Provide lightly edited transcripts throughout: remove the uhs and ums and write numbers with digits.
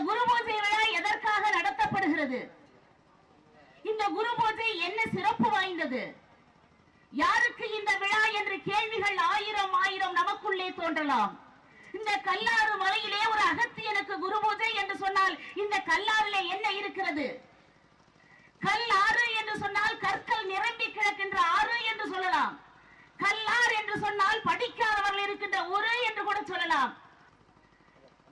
குரு பூஜை விழா எதற்காக நடத்தப்படுகிறது? இந்த குரு பூஜை என்ன சிறப்பு வாய்ந்தது? யாருக்கு இந்த விழா என்று கேள்விகள் ஆயிரம் ஆயிரம் நமக்குள்ளே தோன்றலாம். இந்த கல்லாறு மலையிலே ஒரு அகத்தியனுக்கு குரு பூஜை என்று சொன்னால் இந்த கல்லாறிலே என்ன இருக்கிறது? கல்லாறு என்று சொன்னால் கற்கள் நிரம்பி கிடக்கின்ற ஆறு என்று சொல்லலாம். கல்லார் என்று சொன்னால் படிக்காதவர்கள் இருக்கின்ற ஊரு என்று கூட சொல்லலாம்.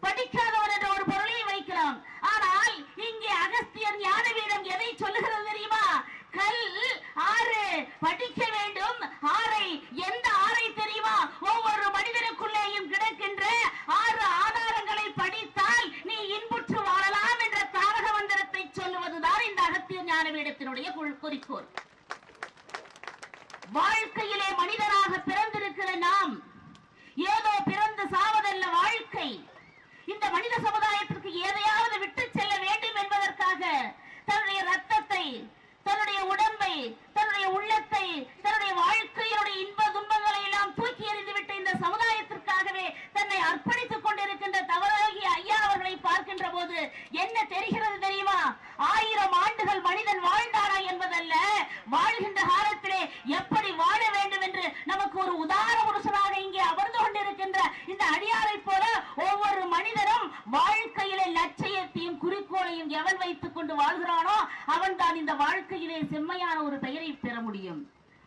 படிக்காதவர் என்ற ஒரு பொருளை வைக்கலாம். ஆனால் இங்கே அகஸ்தியர் ஞானவீடம் எதை சொல்லுகிறது தெரியுமா? கல் ஆறு, படிக்க வேண்டும் ஆறை. எந்த ஆறை தெரியுமா? ஒவ்வொரு மனிதனுக்குள்ளேயும் கிடக்கின்ற 6 ஆதாரங்களை படித்தால் நீ இன்புற்று வாழலாம் என்ற தாரக மந்திரத்தை சொல்லுவதுதான் இந்த அகஸ்தியர் ஞானவீடத்தினுடைய குறிக்கோள். வாழ்க்கையிலே மனிதனாக பிறந்திருக்கிற நாம் ஏதோ பிறந்து சாவதல்ல வாழ்க்கை. இந்த மனித சமுதாயத்திற்கு எதையாவது விட்டு செல்ல வேண்டும் என்பதற்காக தன்னுடைய ரத்தத்தை, தன்னுடைய உடம்பை, தன்னுடைய உள்ளத்தை, தன்னுடைய வாழ்க்கையினுடைய இன்ப துன்பங்களை எல்லாம் தூக்கி எறிந்துவிட்ட இந்த சமுதாயத்திற்காகவே தன்னை அர்ப்பணித்துக் கொண்டிருக்கின்ற தவறாகிய ஐயா அவர்களை பார்க்கின்ற போது என்ன தெரிகிறது தெரியுமா? 1000 ஆண்டுகள் மனிதன் வாழ்ந்தானா என்பதல்ல, வாழ்கின்ற காலத்திலே எப்படி வாழ வேண்டும் என்று நமக்கு ஒரு உதாரண புருஷனாக இங்கே அமர்ந்து கொண்டிருக்கின்ற இந்த அடியாரை போல ஒவ்வொரு மனிதனும் வாழ்க்கையிலே லட்சியத்தையும் குறிக்கோளையும் எவன் வைத்துக் கொண்டு வாழ்கிறானோ அவன் தான் இந்த வாழ்க்கையிலே செம்மையான ஒரு பெயரை பெற முடியும்.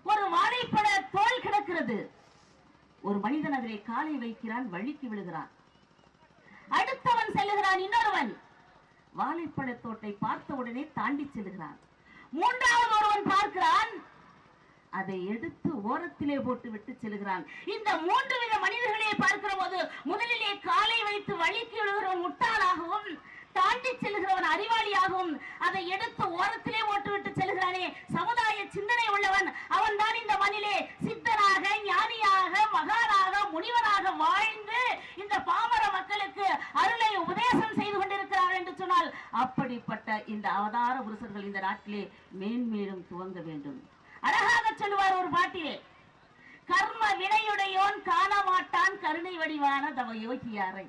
ஒரு வாழைப்பழ தோல் கிடக்கிறது. ஒரு மனிதன் அதிலே காலை வைக்கிறான், வழுக்கி விழுகிறான். அடுத்தவன் செல்லுகிறான், இன்னொருவன் வாழைப்பழ தோட்டை பார்த்த உடனே தாண்டி செல்லுகிறான். மூன்றாவது ஒருவன் பார்க்கிறான், அதை எடுத்து ஓரத்திலே போட்டு விட்டு செல்கிறான். இந்த 3 வித மனிதர்களை பார்க்கிற போது முதலிலே காலை வைத்து வழுக்கி விழுகிறவன் முட்டாளாகவும், தாண்டி செல்கிறவன் அறிவாளியாகவும், அதை எடுத்து ஓரத்திலே போட்டுவிட்டு செல்கிறானே சமுதாய சிந்தனை உள்ளவன், அவன் தான் இந்த மண்ணிலே சித்தனாக, ஞானியாக, மகானாக, முனிவராக வாழ்ந்து இந்த பாமர மக்களுக்கு அருளை உபதேசம் செய்து கொண்டிருக்கிறார் என்று சொன்னால் அப்படிப்பட்ட இந்த அவதார புருஷர்கள் இந்த நாட்டிலே மேன்மேலும் துவங்க வேண்டும். அழகாக சொல்லுவார் ஒரு பாட்டிலே, கர்ம வினையுடையோன் காண மாட்டான் கருணை வடிவான தவ யோகியாரை.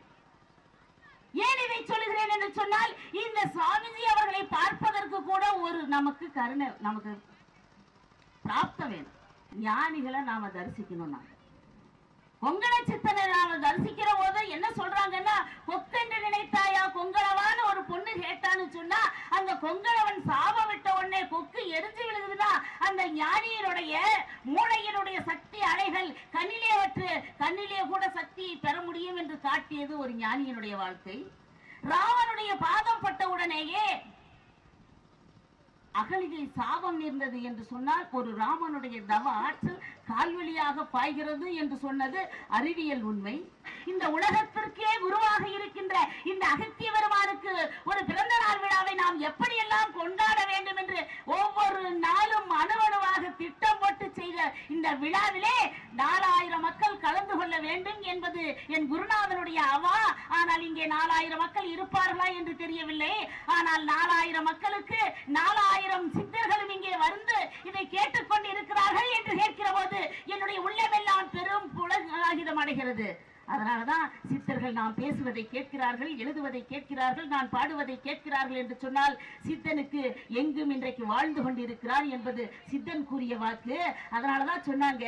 ஏன் இதை சொல்லுகிறேன் என்று சொன்னால் இந்த சுவாமிஜி அவர்களை பார்ப்பதற்கு கூட ஒரு நமக்கு கருணை, நமக்கு பிராப்த வேணும். ஞானிகளை நாம தரிசிக்கணும். கொங்கண சித்தனை நாம தரிசிக்கிற போது என்ன சொல்றாங்கன்னா, கொக்கென்று நினைத்தாயா கொங்கணவான ஒரு பொண்ணு கேட்டான்னு சொன்னா அந்த கொங்கணவன் சாப விட்ட உடனே கொக்கு எரிஞ்சு விழுகுதுன்னா அந்த ஞானியினுடைய மூளையினுடைய சக்தி அலைகள் கண்ணிலே கூட சக்தியை பெற முடியும் என்று காட்டியது ஒரு ஞானியினுடைய வாழ்க்கை. ராவனுடைய பாதம் பட்ட உடனேயே அகலிகை சாபம் நேர்ந்தது என்று சொன்னால் ஒரு ராமனுடைய தவ ஆற்றல் கால்வழியாக பாய்கிறது என்று சொன்னது அறிவியல் உண்மை. இந்த உலகத்திற்கே குருவாக இருக்கின்ற இந்த அகத்திய பெருமானுக்கு ஒரு பிறந்த நாள் விழாவை நாம் எப்படியெல்லாம் கொண்டாட வேண்டும் என்று ஒவ்வொரு நாளும் அணுவணுவாக திட்டம் போட்டு செய்த இந்த விழாவிலே 4000 மக்கள் கலந்து கொள்ள வேண்டும் என்பது என் குருநாதனுடைய அவா. ஆனால் இங்கே 4000 மக்கள் இருப்பார்களா என்று தெரியவில்லை. ஆனால் 4000 மக்களுக்கு 4000 சித்தர்களும் இங்கே வந்து இதை கேட்டுக்கொண்டு இருக்கிறார்கள் என்று கேட்கிற போது என்னுடைய உள்ளமெல்லாம் பெரும் புலகாகிதம் அடைகிறது. அதனாலதான் சித்தர்கள் நாம் பேசுவதை கேட்கிறார்கள், எழுதுவதை கேட்கிறார்கள், நான் பாடுவதை கேட்கிறார்கள் என்று சொன்னால் சித்தனுக்கு எங்கும் இன்றைக்கு வாழ்ந்து கொண்டிருக்கிறார் என்பது சித்தன் கூறிய வாக்கு. அதனாலதான் சொன்னாங்க,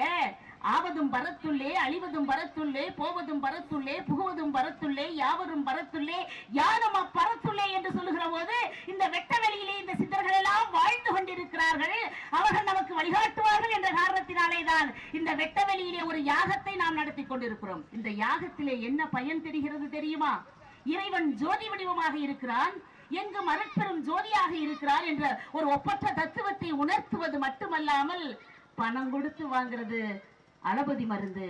ஆவதும் பரத்துள்ளே, அழிவதும் பரத்துள்ளே, போவதும் பரத்துள்ளே, புகுவதும் பரத்துள்ளே, யாவரும் பரத்துள்ளே, யாரும் அப்பரத்துள்ளே என்று சொல்லுகிற போது இந்த வெட்ட வெளியிலே இந்த சித்தர்கள் எல்லாம் வாழ்ந்து கொண்டிருக்கிறார்கள். அவர்கள் நமக்கு வழிகாட்டுவார்கள் என்ற காரணத்தினாலே தான் இந்த வெட்ட வெளியிலே ஒரு யாகத்தை நாம் நடத்தி கொண்டிருக்கிறோம். இந்த யாகத்திலே என்ன பயன் தெரிகிறது தெரியுமா? இறைவன் ஜோதி வடிவமாக இருக்கிறான், எங்கு மரப்பெரும் ஜோதியாக இருக்கிறார் என்ற ஒரு ஒப்பற்ற தத்துவத்தை உணர்த்துவது மட்டுமல்லாமல் பணம் கொடுத்து வாங்கிறது அளபதி மருந்து,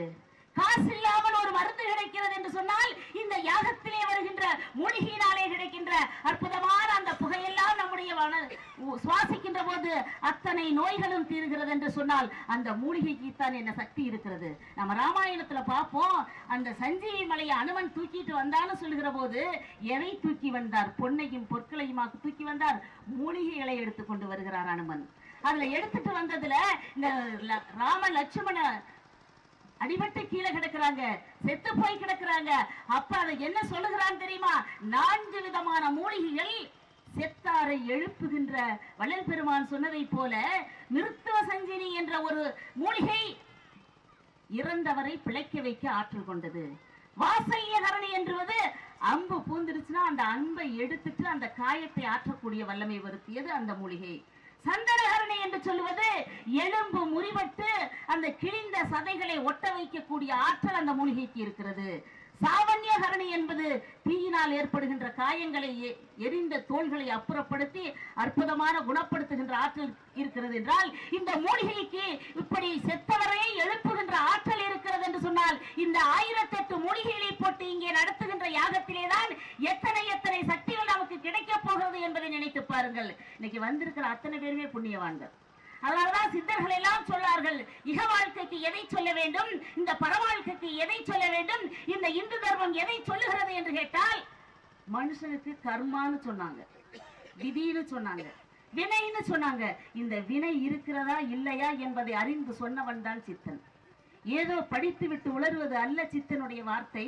காசு இல்லாமல் ஒரு மருந்து கிடைக்கிறது என்று சொன்னால் இந்த யாகத்திலே வருகின்ற மூலிகையினாலே கிடைக்கின்ற அற்புதமான அந்த புகையெல்லாம் நம்முடைய சுவாசிக்கின்ற போது அத்தனை நோய்களும் தீர்கிறது என்று சொன்னால் அந்த மூலிகைக்கு தான் என்ன சக்தி இருக்கிறது. நம்ம ராமாயணத்துல பார்ப்போம், அந்த சஞ்சீவி மலையை அனுமன் தூக்கிட்டு வந்தான்னு சொல்லுகிற போது எதை தூக்கி வந்தார்? பொன்னையும் பொற்களையுமாக தூக்கி வந்தார். மூலிகைகளை எடுத்துக்கொண்டு வருகிறார் அனுமன். அதுல எடுத்துட்டு வந்ததுல இந்த ராம லட்சுமண அடிபட்டு கீழே கிடக்குறாங்க, செத்து போய் கிடக்குறாங்க. அப்ப அதை என்ன சொல்லுகிறான் தெரியுமா? 4 விதமான மூலிகைகள் செத்தாரை எழுப்புகின்ற வள்ளல் பெருமான் சொன்னதை போல மிருத்துவ சஞ்சீனி என்ற ஒரு மூலிகை இறந்தவரை பிழைக்க வைக்க ஆற்றல் கொண்டது. வாசல்யகரணி என்றுவது அம்பு பூந்திருச்சுன்னா அந்த அம்பை எடுத்துட்டு அந்த காயத்தை ஆற்றக்கூடிய வல்லமை வருத்தியது அந்த மூலிகை. சந்தனகரணி என்று சொல்லுவது எலும்பு முறிவட்டு அந்த கிழிந்த சதைகளை ஒட்ட வைக்கக்கூடிய ஆற்றல் அந்த மூலிகைக்கு இருக்கிறது. சாவண்யகரணி என்பது தீயினால் ஏற்படுகின்ற காயங்களை எரிந்த தோள்களை அப்புறப்படுத்தி அற்புதமான குணப்படுத்துகின்ற ஆற்றல் இருக்கிறது என்றால், இந்த மூலிகைக்கு இப்படி செத்தவரை எழுப்புகின்ற ஆற்றல் இருக்கிறது என்று சொன்னால், இந்த 1008 மூலிகைகளை போட்டு இங்கே நடத்துகின்ற யாகத்திலேதான் எத்தனை எத்தனை சக்திகள் நமக்கு கிடைக்க போகிறது என்பதை நினைத்து பாருங்கள். இன்னைக்கு வந்திருக்கிற அத்தனை பேருமே புண்ணியவான்கள். அதனால்தான் சித்தர்கள் எல்லாம் சொன்னார்கள், இக வாழ்க்கைக்கு எதை சொல்ல வேண்டும், இந்த பரவாழ்க்கைக்கு எதை சொல்ல வேண்டும், இந்த இந்து தர்மம் எதை சொல்லுகிறது என்று கேட்டால், மனுஷனுக்கு கர்மான்னு சொன்னாங்க, விதின்னு சொன்னாங்க, வினைன்னு சொன்னாங்க. இந்த வினை இருக்கிறதா இல்லையா என்பதை அறிந்து சொன்னவன் தான் சித்தன். ஏதோ படித்து விட்டு உளறுவது அல்ல சித்தனுடைய வார்த்தை.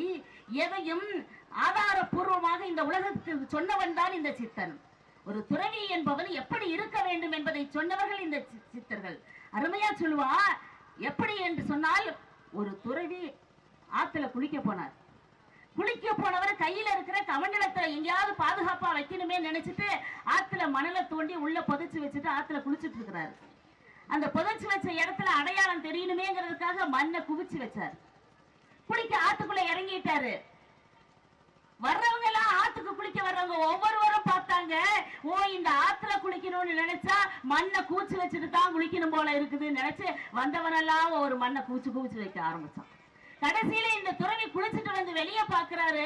எதையும் ஆதாரபூர்வமாக இந்த உலகத்துக்கு சொன்னவன் தான் இந்த சித்தன். ஒரு துறவி என்பவன் எப்படி இருக்க வேண்டும் என்பதை சொன்னவர்கள் இந்த சித்தர்கள். அருமையா சொல்லுவா. எப்படி என்று சொன்னால், ஒரு துறவி ஆத்துல குளிக்க போனார். குளிக்க போனவர் கையில இருக்கிற கமண்டலத்துல எங்கேயாவது பாதுகாப்பா வைக்கணுமே நினைச்சிட்டு ஆத்துல மணலை தோண்டி உள்ள புதைச்சு வச்சுட்டு ஆத்துல குளிச்சுட்டு இருக்கிறாரு. அந்த புதைச்சு வச்ச இடத்துல அடையாளம் தெரியணுமேங்கிறதுக்காக மண்ணை குவிச்சு வச்சார். குளிக்க ஆத்துக்குள்ள இறங்கிட்டாரு. வர்றவங்க எல்லாம் ஆத்துக்கு குளிக்க வர்றவங்க ஒவ்வொருவரும் பார்த்தாங்க, ஓ இந்த ஆத்துல குளிக்கணும்னு நினைச்சா மண்ணை கூச்சு வச்சுட்டு தான் குளிக்கணும் போல இருக்குதுன்னு நினைச்சு வந்தவனெல்லாம் ஒரு மண்ணை கூச்சு வைக்க ஆரம்பிச்சான். கடைசியில இந்த துறவி குளிச்சுட்டு வந்து வெளியே பாக்குறாரு,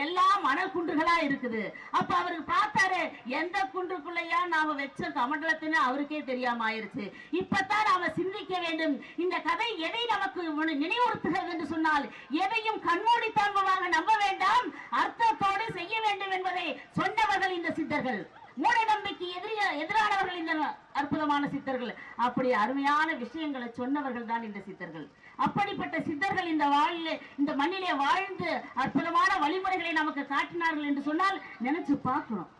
எல்லாம் மணல் குண்டுகளா இருக்குது. அப்ப அவருக்கு பார்த்தாரு, எந்த குன்றுக்குள்ளையா நாம வச்ச கமண்டலத்தின்னு அவருக்கே தெரியாம ஆயிருச்சு. இப்பதான் நாம சிந்திக்க வேண்டும். இந்த கதை எதை நமக்கு நினைவுறுத்துகிறது என்று சொன்னால், எதையும் கண்மூடித்தனமாக நம்ப வேண்டாம், அர்த்தத்தோடு செய்ய வேண்டும் என்பதை சொன்னவர்கள் இந்த சித்தர்கள். மூட நம்பிக்கை எதிரானவர்கள் இந்த அற்புதமான சித்தர்கள். அப்படி அருமையான விஷயங்களை சொன்னவர்கள் தான் இந்த சித்தர்கள். அப்படிப்பட்ட சித்தர்கள் இந்த மண்ணிலே வாழ்ந்து அற்புதமான வழிமுறைகளை நமக்கு காட்டினார்கள் என்று சொன்னால் நினைச்சு பார்க்கணும்.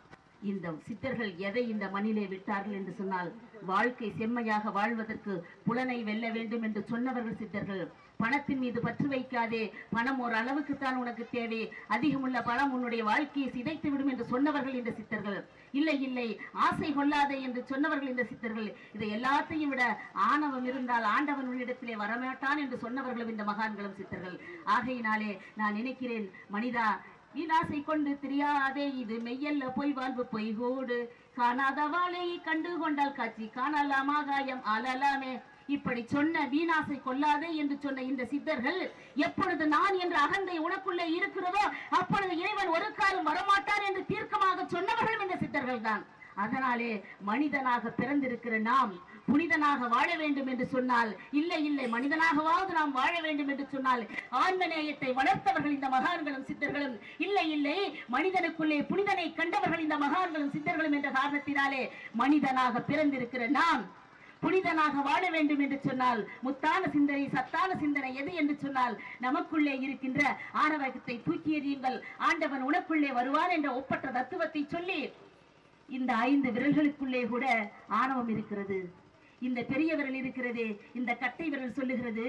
இந்த சித்தர்கள் எதை இந்த மண்ணிலே விட்டார்கள் என்று சொன்னால், வாழ்க்கை செம்மையாக வாழ்வதற்கு புலனை வெல்ல வேண்டும் என்று சொன்னவர்கள் சித்தர்கள். பணத்தின் மீது பற்று வைக்காதே, பணம் ஒரு அளவுக்கு தான் உனக்கு தேவை, அதிகமுள்ள பணம் உன்னுடைய வாழ்க்கையை சிதைத்து விடும் என்று சொன்னவர்கள் இந்த சித்தர்கள். இல்லை இல்லை, ஆசை கொள்ளாதே என்று சொன்னவர்கள் இந்த சித்தர்கள். இதை எல்லாத்தையும் விட ஆணவம் இருந்தால் ஆண்டவன் உன்னிடத்திலே வரமாட்டான் என்று சொன்னவர்களும் இந்த மகான்களும் சித்தர்கள். ஆகையினாலே நான் நினைக்கிறேன், மனிதா வீணாசை கொண்டு தெரியாதே, இது மெய்யல்ல பொய் வாழ்வு பொய்கோடு, காணாத வாளை கண்டு கொண்டால் காட்சி காணலாமா காயம் ஆளலாமே. இப்படி சொன்ன வீணாசை கொள்ளாதே என்று சொன்ன இந்த சித்தர்கள், எப்பொழுது நான் என்ற அகந்தை உனக்குள்ளே இருக்கிறதோ அப்பொழுது இறைவன் ஒரு காலம் வரமாட்டார் என்று தீர்க்கமாக சொன்னவர்களும் இந்த சித்தர்கள் தான். அதனாலே மனிதனாக பிறந்திருக்கிற நாம் புனிதனாக வாழ வேண்டும் என்று சொன்னால், இல்லை இல்லை மனிதனாகவாவது நாம் வாழ வேண்டும் என்று சொன்னால், ஆன்மநேயத்தை வளர்த்தவர்கள் இந்த மகான்களும் சித்தர்களும், இல்லை இல்லை மனிதனுக்குள்ளே புனிதனை கண்டவர்கள் இந்த மகான்களும் சித்தர்களும் என்ற காரணத்தினாலே மனிதனாக பிறந்திருக்கிற நாம் புனிதனாக வாழ வேண்டும் என்று சொன்னால், முத்தான சிந்தனை சத்தான சிந்தனை எது என்று சொன்னால், நமக்குள்ளே இருக்கின்ற ஆணவத்தை தூக்கி எறியுங்கள், ஆண்டவன் உனக்குள்ளே வருவான் என்ற ஒப்பற்ற தத்துவத்தை சொல்லி, இந்த 5 விரல்களுக்குள்ளே கூட ஆணவம் இருக்கிறது. இந்த பெரிய விரல் இருக்கிறது, இந்த கட்டை விரல் சொல்லுகிறது,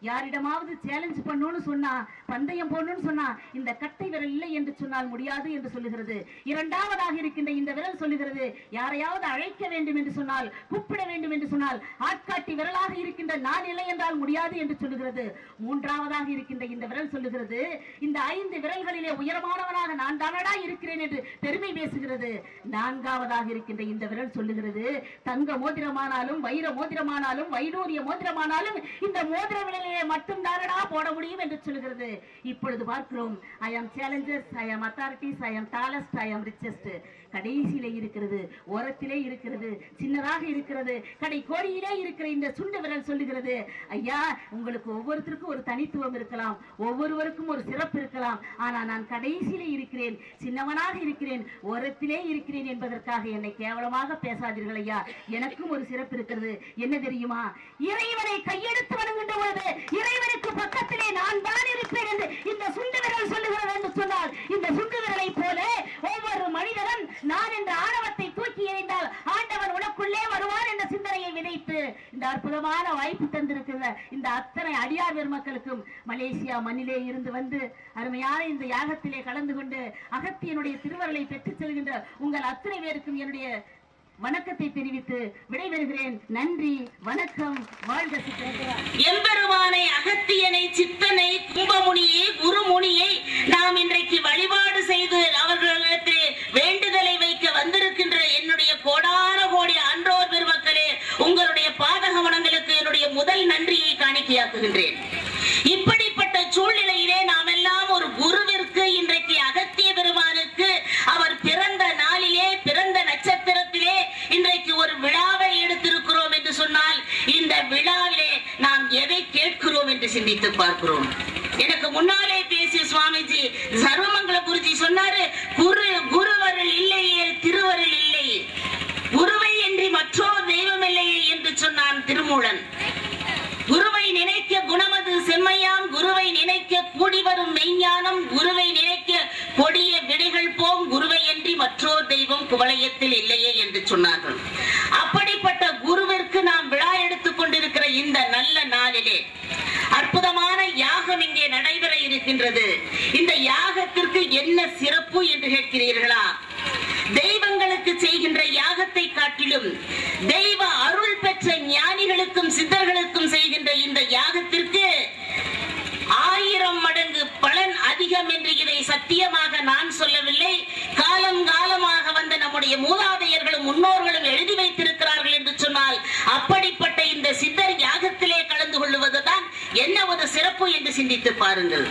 யாரிடமாவது சேலஞ்ச் பண்ணணும்னு சொன்னா, பந்தயம் போடணும்னு சொன்னா, இந்த கட்டை விரல் இல்லை என்று சொன்னால் முடியாது என்று சொல்லுகிறது. இரண்டாவதாக இருக்கின்ற இந்த விரல் சொல்லுகிறது, யாரையாவது அழைக்க வேண்டும் என்று சொன்னால், கூப்பிட வேண்டும் என்று சொன்னால், ஆட்காட்டி விரலாக இருக்கின்ற நான் இல்லை என்றால் முடியாது என்று சொல்லுகிறது. மூன்றாவதாக இருக்கின்ற இந்த விரல் சொல்லுகிறது, இந்த 5 விரல்களிலே உயரமானவனாக நான் தானடா இருக்கிறேன் என்று பெருமை பேசுகிறது. நான்காவதாக இருக்கின்ற இந்த விரல் சொல்லுகிறது, தங்க மோதிரமானாலும் வைர மோதிரமானாலும் வைடூரிய மோதிரமானாலும் இந்த மோதிர விரலில் மட்டும் தானடா போட முடியும் என்று சொல்கிறது. இப்பொழுது பார்க்கிறோம், ஐ ஆம் சேலஞ்சர்ஸ், ஐ ஆம் அத்தாரிட்டிஸ், ஐ ஆம் டாலஸ்ட், ஐ ஆம் ரிச்சஸ்ட். கடைசியிலே இருக்கிறது, ஓரத்திலே இருக்கிறது, சின்னதாக இருக்கிறது, கடை கோடியிலே இருக்கிற இந்த சுண்டு விரல் சொல்லுகிறது, ஐயா உங்களுக்கு ஒவ்வொருத்தருக்கும் ஒரு தனித்துவம் இருக்கலாம், ஒவ்வொருவருக்கும் ஒரு சிறப்பு இருக்கலாம், ஆனா நான் கடைசியிலே இருக்கிறேன், சின்னவனாக இருக்கிறேன், ஓரத்திலே இருக்கிறேன் என்பதற்காக என்னை கேவலமாக பேசாதீர்கள் ஐயா. எனக்கும் ஒரு சிறப்பு இருக்கிறது. என்ன தெரியுமா? இறைவனை கையெடுத்து வணங்குகின்ற பொழுது இறைவனுக்கு பக்கத்திலே நான் தான் இருப்பேன் என்று இந்த சுண்டு விரல் சொல்லுகிறது என்று சொன்னால், இந்த சுண்டு விரலை போல ஒவ்வொரு மனிதனும் நான் என்ற ஆணவத்தை தூக்கி எறிந்தால் ஆண்டவன் உனக்குள்ளே வருவார் என்ற சிந்தனையை விதைத்து இந்த அற்புதமான வாய்ப்பு தந்திருக்கிற இந்த அத்தனை அடியார் பெருமக்களுக்கும் மலேசியா மண்ணிலே இருந்து வந்து அருமையான இந்த யாகத்திலே கலந்து கொண்டு அகத்தியனுடைய திருவருளை பெற்றுச் செல்கின்ற உங்கள் அத்தனை பேருக்கும் என்னுடைய வணக்கத்தை தெரிவித்து விடைபெறுகிறேன். நன்றி, வணக்கம், வாழ்க சித்தர். எம்பெருமானை, அகத்தியனை, சித்தனை, கும்பமுனியை, குருமுனியை நாம் இன்றைக்கு வழிபாடு செய்து அவர்களிடத்திலே வேண்டுதலை வைக்க வந்திருக்கின்ற என்னுடைய கோடான கோடி அன்றோர் பெருமக்களே, உங்களுடைய பாதகமனங்களுக்கு என்னுடைய முதல் நன்றியை காணிக்கையாக்குகின்றேன். இப்படிப்பட்ட சூழ்நிலையிலே நாம் எல்லாம் ஒரு குருவிற்கு, இன்றைக்கு அகத்திய பெருமானுக்கு அவர் பிறந்த நாளிலே, பிறந்த நட்சத்திரத்திலே இன்றைக்கு ஒரு விழாவை எடுத்திருக்கிறோம் என்று சொன்னால், இந்த விழாவிலே நாம் எதை கேட்கிறோம் என்று சிந்தித்து பார்க்கிறோம். எனக்கு முன்னாலே பேசிய சுவாமிஜி சர்வமங்கல குருஜி சொன்னாரு, குருவருள் இல்லையே திருவருள் இல்லை, குருவை என்று மற்றொரு தெய்வம் இல்லையே என்று சொன்னான் திருமூலன். குருவை நினைக்க குணமது செம்மையாம், குருவை நினைக்க கூடி வரும் மெய்ஞானம், குருவை நினைக்க கொடிய விடைகள் போம், குருவை என்று மற்றொரு தெய்வம் குவளையத்தில் இல்லையே என்று சொன்னார்கள். அப்படிப்பட்ட குருவிற்கு நாம் விழா எடுத்துக் கொண்டிருக்கிற இந்த நல்ல நாளிலே அற்புதமான யாகம் இங்கே நடைபெற இருக்கின்றது. இந்த யாகத்திற்கு என்ன சிறப்பு என்று கேட்கிறீர்களா? தெய்வங்களுக்கு செய்கின்ற யாகத்தை காட்டிலும் தெய்வ அருள் பெற்ற ஞானிகளுக்கும் சித்தர்களுக்கும் செய்கின்ற இந்த யாகத்திற்கு 1000 மடங்கு பலன் அதிகம் என்று இதை சத்தியமாக நான் சொல்லவில்லை. காலம் காலமாக வந்த நம்முடைய மூதாதையர்களும் முன்னோர்களும் எழுதி வைத்திருக்கிறார்கள் என்று சொன்னால், அப்படிப்பட்ட இந்த சித்தர் யாகத்திலே கலந்து கொள்வதுதான் என்ன ஒரு சிறப்பு என்று சிந்தித்து பாருங்கள்.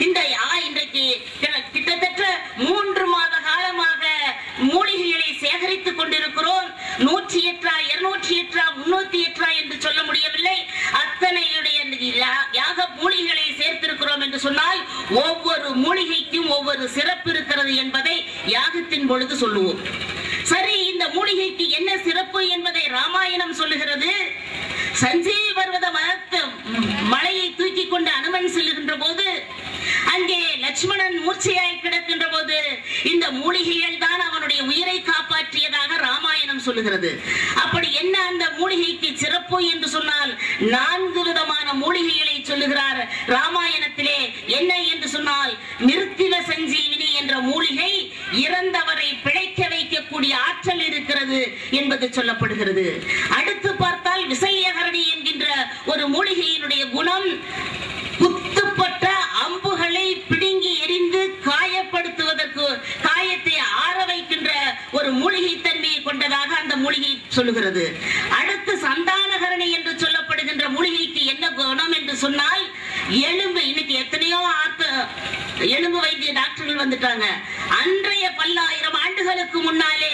இந்த இன்றைக்கு கிட்டத்தட்ட 3 மாத காலமாக மூலிகைகளை சேகரித்துக் கொண்டிருக்கிறோம். 108 208 308 என்று சொல்ல முடியவில்லை. அத்தனையுடைய யாக மூலிகைகளை சேர்த்திருக்கிறோம் என்று சொன்னால், ஒவ்வொரு மூலிகைக்கும் ஒவ்வொரு சிறப்பு இருக்கிறது என்பதை யாகத்தின் பொழுது சொல்லுவோம். சரி, இந்த மூலிகைக்கு என்ன சிறப்பு என்பதை ராமாயணம் சொல்லுகிறது. சஞ்சீவி பர்வத மலையை தூக்கி கொண்டு அனுமன் செல்லுகின்ற போது, அங்கே லட்சுமணன் மூர்ச்சையாய் கிடக்கின்ற போது இந்த மூலிகைகள் தான் அவனுடைய உயிரை காப்பாற்றியதாக ராமாயணம் சொல்லுகிறது. அப்படி என்ன அந்த மூலிகைக்கு சிறப்பு என்று சொன்னால், 4 விதமான மூலிகைகளை சொல்லுகிறார் ராமாயணத்திலே. என்ன என்று சொன்னால், மிருத்திவ சஞ்சீவினி என்ற மூலிகை இறந்தவரை பிழைக்க வைக்கக்கூடிய ஆற்றல் இருக்கிறது என்பது சொல்லப்படுகிறது. அடுத்து பார்த்தால் விசல்யகரணி என்கின்ற ஒரு மூலிகையினுடைய குணம், குத்துப்பட்ட அம்புகளை பிடுங்கி எரிந்து காயப்படுத்துவதற்கு, காயத்தை ஆற வைக்கின்ற ஒரு மூலிகை தன்மையை கொண்டதாக அந்த மூலிகை சொல்லுகிறது. அடுத்து சந்தானகரணி என்று சொல்லப்படுகின்ற மூலிகைக்கு என்ன குணம் என்று சொன்னால், எலும்பு, இன்னைக்கு எத்தனையோ எலும்பு வைத்திய டாக்டர்கள் வந்துட்டாங்க. அன்றைய 1000 ஆண்டுகளுக்கு முன்னாலே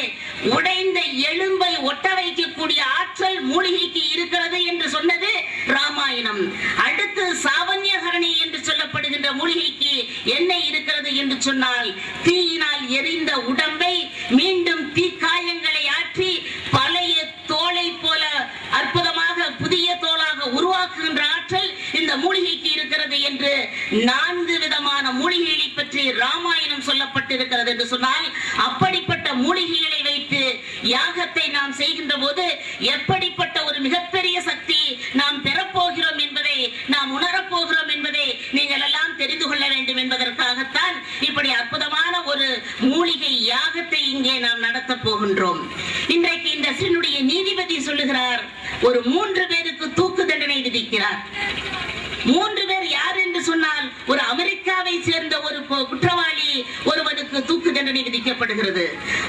உடைந்த எலும்பை ஒட்ட வைக்கக்கூடிய ஆற்றல் மூலிகைக்கு இருக்கிறது என்று சொன்னது ராமாயணம். அடுத்து சாவன்யகரணி என்று சொல்லப்படுகின்ற மூலிகைக்கு என்ன இருக்கிறது என்று சொன்னால், தீயினால் எரிந்த உடம்பை மீண்டும் தீக்காயங்களை ஆற்றி பழைய தோலை போல அற்புதமாக புதிய தோலாக உருவாக்குகின்ற ஆற்றல் இந்த மூலிகைக்கு இருக்கிறது என்று 4 விதமான மூலிகைகளை பற்றி ராமாயணம் சொல்லப்பட்டிருக்கிறது என்று சொன்னால், அப்படிப்பட்ட மூலிகைகளை வைத்து யாகத்தை நாம் செய்கின்ற போது எப்படிப்பட்ட ஒரு மிகப்பெரிய சக்தி நாம் பெறப்போகிறோம் என்பதை, நாம் உணரப்போகிறோம் என்பதை நீங்கள் எல்லாம் தெரிந்து கொள்ள வேண்டும் என்பதற்காகத்தான் இப்படி அற்புதமான ஒரு மூலிகை யாகத்தை இங்கே நாம் நடத்த போகின்றோம். இன்றைக்கு இந்த சின்னுடைய நீதிபதி சொல்லுகிறார், ஒரு 3 பேருக்கு தூக்கு தண்டனை விதிக்கிறார். 3 பேர் யார் என்று சொன்னால், ஒரு அமெரிக்காவை சேர்ந்த ஒரு குற்றவாளி ஒருவனுக்கு தூக்கு தண்டனை விதிக்கப்படுகிறது.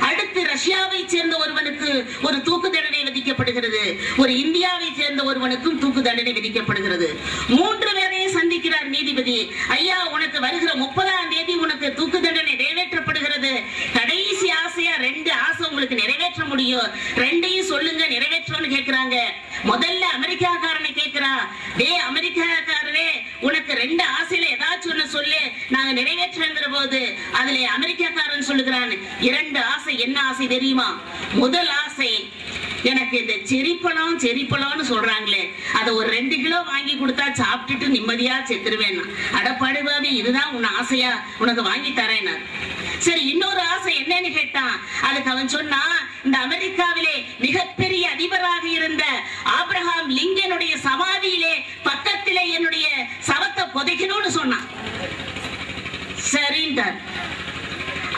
அடுத்து ரஷ்யாவை சேர்ந்த ஒருவனுக்கு ஒரு தூக்கு தண்டனை விதிக்கப்படுகிறது. ஒரு இந்தியாவை சேர்ந்த ஒருவனுக்கும் தூக்கு தண்டனை விதிக்கப்படுகிறது. 3 பேரையும் சந்திக்கிறார் நீதிபதி. ஐயா, உனக்கு வருகிற 30ஆம் தேதி உனக்கு தூக்கு தண்டனை நிறைவேற்றப்படுகிறது. கடைசி ஆசையா 2 ஆசை உங்களுக்கு நிறைவேற்ற முடியும், 2ஐயும் சொல்லுங்க நிறைவேற்றணும்னு கேட்கிறாங்க. முதல்ல அமெரிக்காக்காரனை கேட்கிறா, டே அமெரிக்காக்காரரே, உனக்கு 2 ஆசையில ஏதாச்சும் ஒண்ணு சொல்லு, நாங்க நிறைவேற்றுங்கிற போது அதுல அமெரிக்காக்காரன் சொல்லுகிறான், 2 ஆசை. என்ன ஆசை தெரியுமா? முதல் ஆசை, எனக்கு இந்த செரிப்பழம்னு சொல்றாங்களே, அதை ஒரு 2 கிலோ வாங்கி கொடுத்தா சாப்பிட்டுட்டு நிம்மதியா செத்துருவேன். அடப்படுவாவி, இதுதான் உன் ஆசையா, உனக்கு வாங்கி தரேன். சரி, இன்னொரு ஆசை என்னன்னு கேட்டான். அதுக்கு அவன் சொன்னா, இந்த அமெரிக்காவிலே மிகப்பெரிய அதிபராக இருந்த ஆபிரகாம் லிங்கனுடைய சமாதியிலே பக்கத்திலே என்னுடைய சவத்தை புதைக்கணும்னு சொன்னான். சரின்றார்.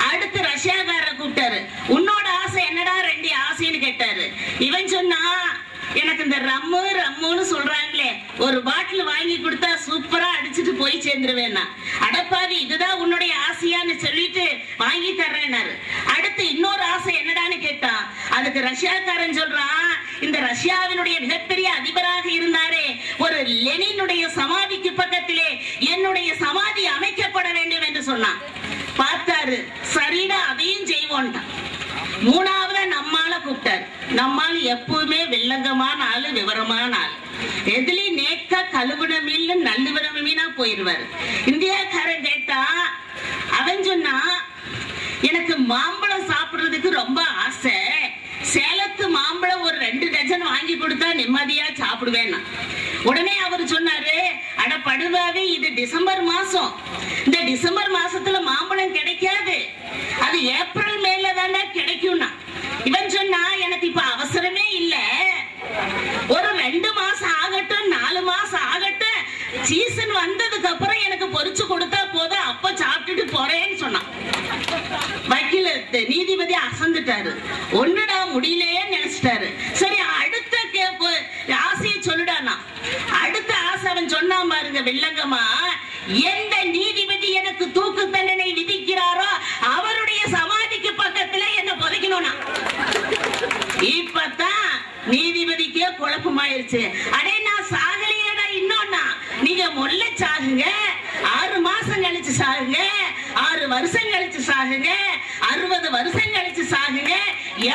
அடுத்து ரஷ்யாக்காரரை கூப்பிட்டாரு. உன்னோட ஆசை என்னடா 2 ஆசைன்னு கேட்டாரு. இவன் சொன்னா, எனக்கு இந்த ரம்முன்னு சொல்றாங்களே, ஒரு பாட்டில் வாங்கி கொடுத்தா சூப்பரா அடிச்சுட்டு போய் சேர்ந்துருவேன்னா. அடப்பாவி, இதுதான் உன்னுடைய ஆசையான்னு சொல்லிட்டு வாங்கி தர்றேன்னாரு. அடுத்து இன்னொரு ஆசை என்னடான்னு கேட்டான். அதுக்கு ரஷ்யாக்காரன் சொல்றான், இந்த ரஷ்யாவினுடைய மிகப்பெரிய அதிபராக இருந்தாரே ஒரு லெனினுடைய சமாதிக்கு பக்கத்திலே என்னுடைய சமாதி அமைக்கப்பட வேண்டும் என்று சொன்னான். பார்த்தாரு, சரிடா, அதையும் செய்வோன்ட்டான். மூணாவதா நம்மால கூப்பிட்டாரு. நம்மால எப்பவுமே வில்லங்கமான ஆளு, விவரமான ஆளு. எதுலயும் நேக்கா கழுவுன மீன் நல்லுவிட மீனா போயிருவாரு. இந்தியாக்காரன் கேட்டா, அவன் சொன்னா, எனக்கு மாம்பழம் சாப்பிடுறதுக்கு ரொம்ப ஆசை, சேலத்து மாம்பழம் ஒரு 2 டஜன் வாங்கி கொடுத்தா நிம்மதியா சாப்பிடுவேன். உடனே அவர் சொன்னாரு, அட படுவாவே, இது டிசம்பர் மாசம், இந்த டிசம்பர் மாசத்துல மாம்பழம் கிடைக்காது, அது ஏப்ரல் மேல தானே கிடைக்கும்னா. இவன் சொன்னா, எனக்கு இப்ப அவசரமே இல்ல, ஒரு 2 மாசம் ஆகட்டும், 4 மாசம் ஆகட்டும், சீசன் வந்ததுக்கு அப்புறம் எனக்கு பொரிச்சு கொடுத்தா போதும், அப்ப சாப்பிட்டுட்டு போறேன்னு சொன்னான். வக்கீல நீதிபதி அசந்துட்டாரு. ஒண்ணுடா முடியலையே நினைச்சிட்டாரு. சரி, அடுத்த ஆசையை சொல்லுடானா. அடுத்த ஆசை அவன் சொன்னான் பாருங்க வில்லங்கமா, எந்த நீதிபதி எனக்கு தூக்கு தண்டனை விதிக்கிறாரோ அவருடைய சமாதிக்கு பக்கத்துல என்ன புதைக்கணும்னா. இப்பதான் நீதிபதிக்கே குழப்பமாயிருச்சு. அடே, நான் சாகலையடா, இன்னொன்னா நீங்க முல்ல சாகுங்க, 6 மாசம் கழிச்சு சாகுங்க, 6 வருஷம் கழிச்சு சாகுங்க, 60 வருஷம் கழிச்சு சாகுங்க,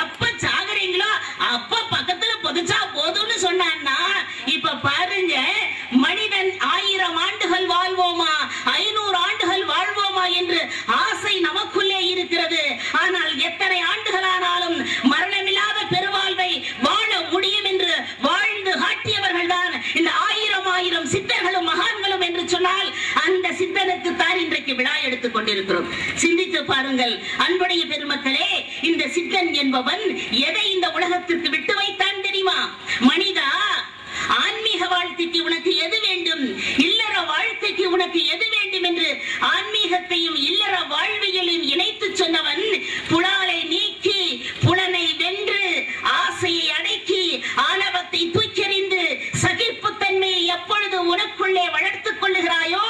எப்ப சாகுறீங்களோ அப்ப பக்கத்துல புதைச்சா போதும்னு சொன்னான்னா. இப்ப பாருங்க, மனிதன் 1000 ஆண்டுகள் வாழ்வோமா, 500 ஆண்டுகள் வாழ்வோமா என்று ஆசை நமக்குள்ளே இருக்கிறது. ஆனால் எத்தனை ஆண்டுகளானாலும் மரணமில்லாத பெருவாழ்வை வாழ முடியும் என்று வாழ்ந்து காட்டியவர்கள் தான் இந்த 1000 சித்தர்களும் மகான்களும் என்று சொன்னால், அந்த சித்தனுக்கு தான் இன்றைக்கு விழா எடுத்துக் கொண்டிருக்கிறோம். சிந்தித்து பாருங்கள் அன்புடைய பெருமக்களே, இந்த சித்தன் என்பவன் எதை இந்த உலகத்திற்கு விட்டு வைத்தான் தெரியுமா? மனிதா, ஆன்மீக வாழ்க்கைக்கு உனக்கு எது வேண்டும், இல்லற வாழ்க்கைக்கு உனக்கு எது வேண்டும் என்று ஆன்மீகத்தையும் இல்லற வாழ்வியலையும் இணைத்து சொன்னவன், புலாலை நீக்கி புலனை வென்று ஆசையை அடக்கி ஆணவத்தை தூக்கெறிந்து சகிப்புத்தன்மையை எப்பொழுது உனக்குள்ளே வளர்த்துக் கொள்ளுகிறாயோ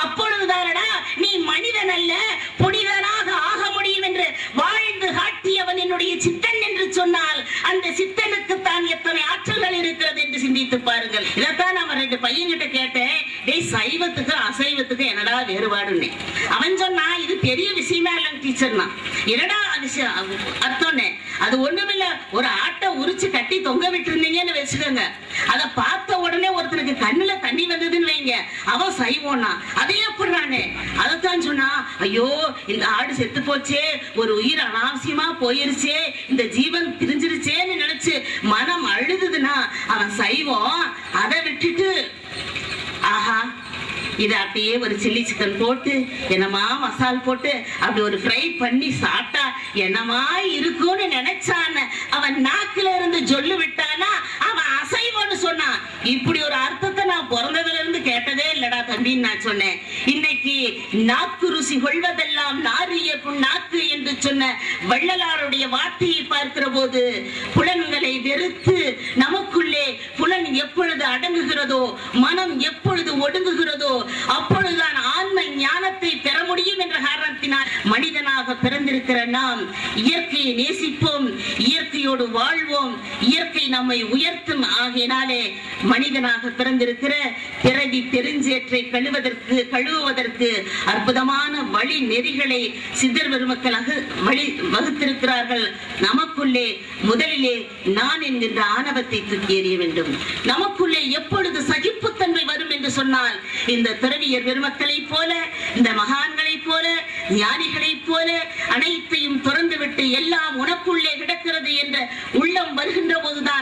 அப்பொழுதுதானடா நீ மனிதன் அல்ல புனிதனாக ஆக முடியும் என்று வாழ்ந்து காட்டியவன் என்னுடைய சித்தன் என்று சொன்னால், அந்த சித்தனுக்கு தான் எத்தனை ஆற்றல்கள் இருக்கிறது என்று சிந்தித்து பாருங்கள். இதைத்தான் நம்ம 2 பையன்கிட்ட கேட்டேன், டேய், சைவத்துக்கு அசைவத்துக்கு என்னடா வேறுபாடுன்னு. அவன் சொன்னா, இது பெரிய விஷயமா இல்ல டீச்சர்னா. என்னடா அர்த்தம்னு? அது ஒண்ணுமில்ல, ஒரு ஆட்டை உரிச்சு கட்டி தொங்க விட்டு இருந்தீங்கன்னு வச்சுக்கோங்க, அதை பார்த்த உடனே ஒருத்தனுக்கு கண்ணுல தண்ணி வந்ததுன்னு வைங்க, அவன் சைவோனா. அதே எப்படிறானே? அதைத்தான் சொன்னா, ஐயோ இந்த ஆடு செத்து போச்சே, ஒரு உயிர் அனாவசியமா போயிருச்சே, இந்த ஜீவன் பிரிஞ்சிருச்சேன்னு நினைச்சு மனம் அழுதுதுன்னா அவன் சைவம். அதை விட்டுட்டு, ஆஹா, இதை அப்படியே ஒரு சில்லி சிக்கன் போட்டு என்னமா மசால் போட்டு அப்படி ஒரு ஃப்ரை பண்ணி சாப்பிட்டா என்னமா இருக்கும்னு நினைச்சான், அவன் நாக்குல இருந்து சொல்லு விட்டானா அவன் அசைவம்னு சொன்னான். இப்படி ஒரு அர்த்தத்தை நான் பிறந்ததுல இருந்து கேட்டதே இல்லடா தம்பின்னு நான் சொன்னேன். இன்னைக்கு நாக்கு ருசி கொள்வதெல்லாம் நாரிய நாக்கு என்று சொன்ன வள்ளலாருடைய வார்த்தையை பார்க்கிற போது, புலன்களை வெறுத்து நமக்குள்ளே புலன் எப்பொழுது அடங்குகிறதோ, மனம் எப்பொழுது ஒடுங்குகிறதோ, அப்பொழுதுதான் ஆன்ம ஞானத்தை பெற முடியும் என்ற காரணத்தினால் மனிதனாக பிறந்திருக்கிற நாம் இயற்கையை நேசிப்போம், இயற்கையோடு வாழ்வோம், இயற்கை நம்மை உயர்த்தும். ஆகையினாலே மனிதனாக பிறந்திருக்கிற பிறவி பெருஞ்சேற்றை கழுவுவதற்கு அற்புதமான வழி நெறிகளை சித்தர் பெருமக்கள் வழி வகுத்திருக்கிறார்கள். நமக்குள்ளே முதலிலே நான் என்கின்ற ஆணவத்தை தூக்கி எறிய வேண்டும். நமக்குள்ளே எப்பொழுது சகிப்புத்தன்மை வரும் என்று சொன்னால், இந்த துறவியர் பெருமக்களைப் போல, இந்த மகான்களைப் போல, ஞானிகளைப் போல அனைத்தையும் துறந்துவிட்டு எல்லாம் உனக்குள்ளே கிடக்கிறது என்ற உள்ளம் வருகின்ற போதுதான்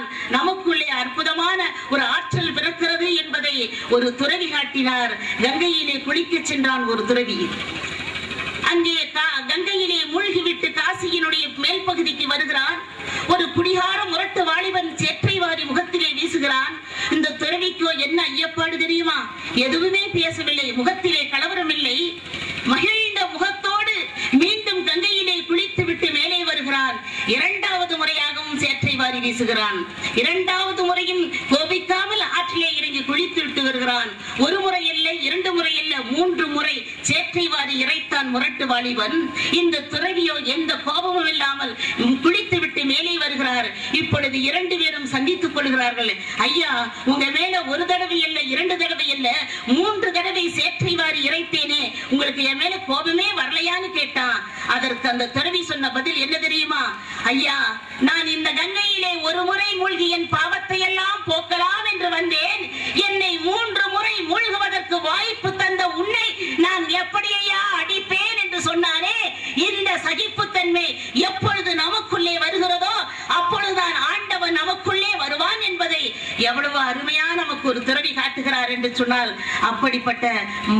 ஒரு துறவி காட்டினார். கங்கையிலே குளிக்க சென்றான் ஒரு துறவி. அங்கே கங்கையிலே மூழ்கிவிட்டு காசியினுடைய மேல் பகுதிக்கு வருகிறான். ஒரு குடிகார முரட்டு வாலிபன் சேற்றை வாரி முகத்திலே வீசுகிறான். இந்த துறவிக்கோ என்ன ஐயப்பாடு தெரியுமா? எதுவுமே பேசவில்லை, முகத்திலே கலவரம் இல்லை. மகிழ்ந்த முகத்தோடு மீண்டும் கங்கையிலே குளித்து விட்டு மேலே வருகிறான். இரண்டாவது முறையாகவும் சேற்றை வாரி வீசுகிறான். இரண்டாவது முறையும் கோபிக்காமல் ஆற்றிலே இறங்கி குளித்து விட்டு வருகிறான். ஒரு முறை இல்லை, இரண்டு முறை இல்லை, 3 முறை சேற்றை வாரி இறைத்தான் முரட்டு வாலிபன். இந்த துறவியோ எந்த கோபமும் இல்லாமல் குளித்து விட்டு மேலே வருகிறார். இப்பொழுது 2 பேரும் சந்தித்துக் கொள்கிறார்கள். ஐயா, உங்க மேல ஒரு தடவை இல்லை, 2 தடவை இல்லை, 3 தடவை சேற்றை வாரி இறைத்தேனே, உங்களுக்கு என் மேல கோபமே வரலையான்னு கேட்டான். அதற்கு அந்த துறவி சொன்ன பதில் என்ன தெரியுமா? ஐயா, நான் இந்த கங்கையிலே ஒரு முறை மூழ்கி என் பாவத்தை எல்லாம் போக்கலாம் என்று வந்தேன். என்னை 3 முறை மூழ்குவதற்கு வாய்ப்பு தந்த உன்னை நான் எப்படி ஐயா அடிப்பேன் என்று சொன்னானே. இந்த சகிப்புத்தன்மை எப்பொழுது நமக்குள்ளே வருகிறதோ அப்பொழுதுதான் ஆண்டவன் நமக்குள்ளே வருவான் என்பதை எவ்வளவு அருமையா நமக்கு ஒரு துறவி காட்டுகிறார் என்று சொன்னால், அப்படிப்பட்ட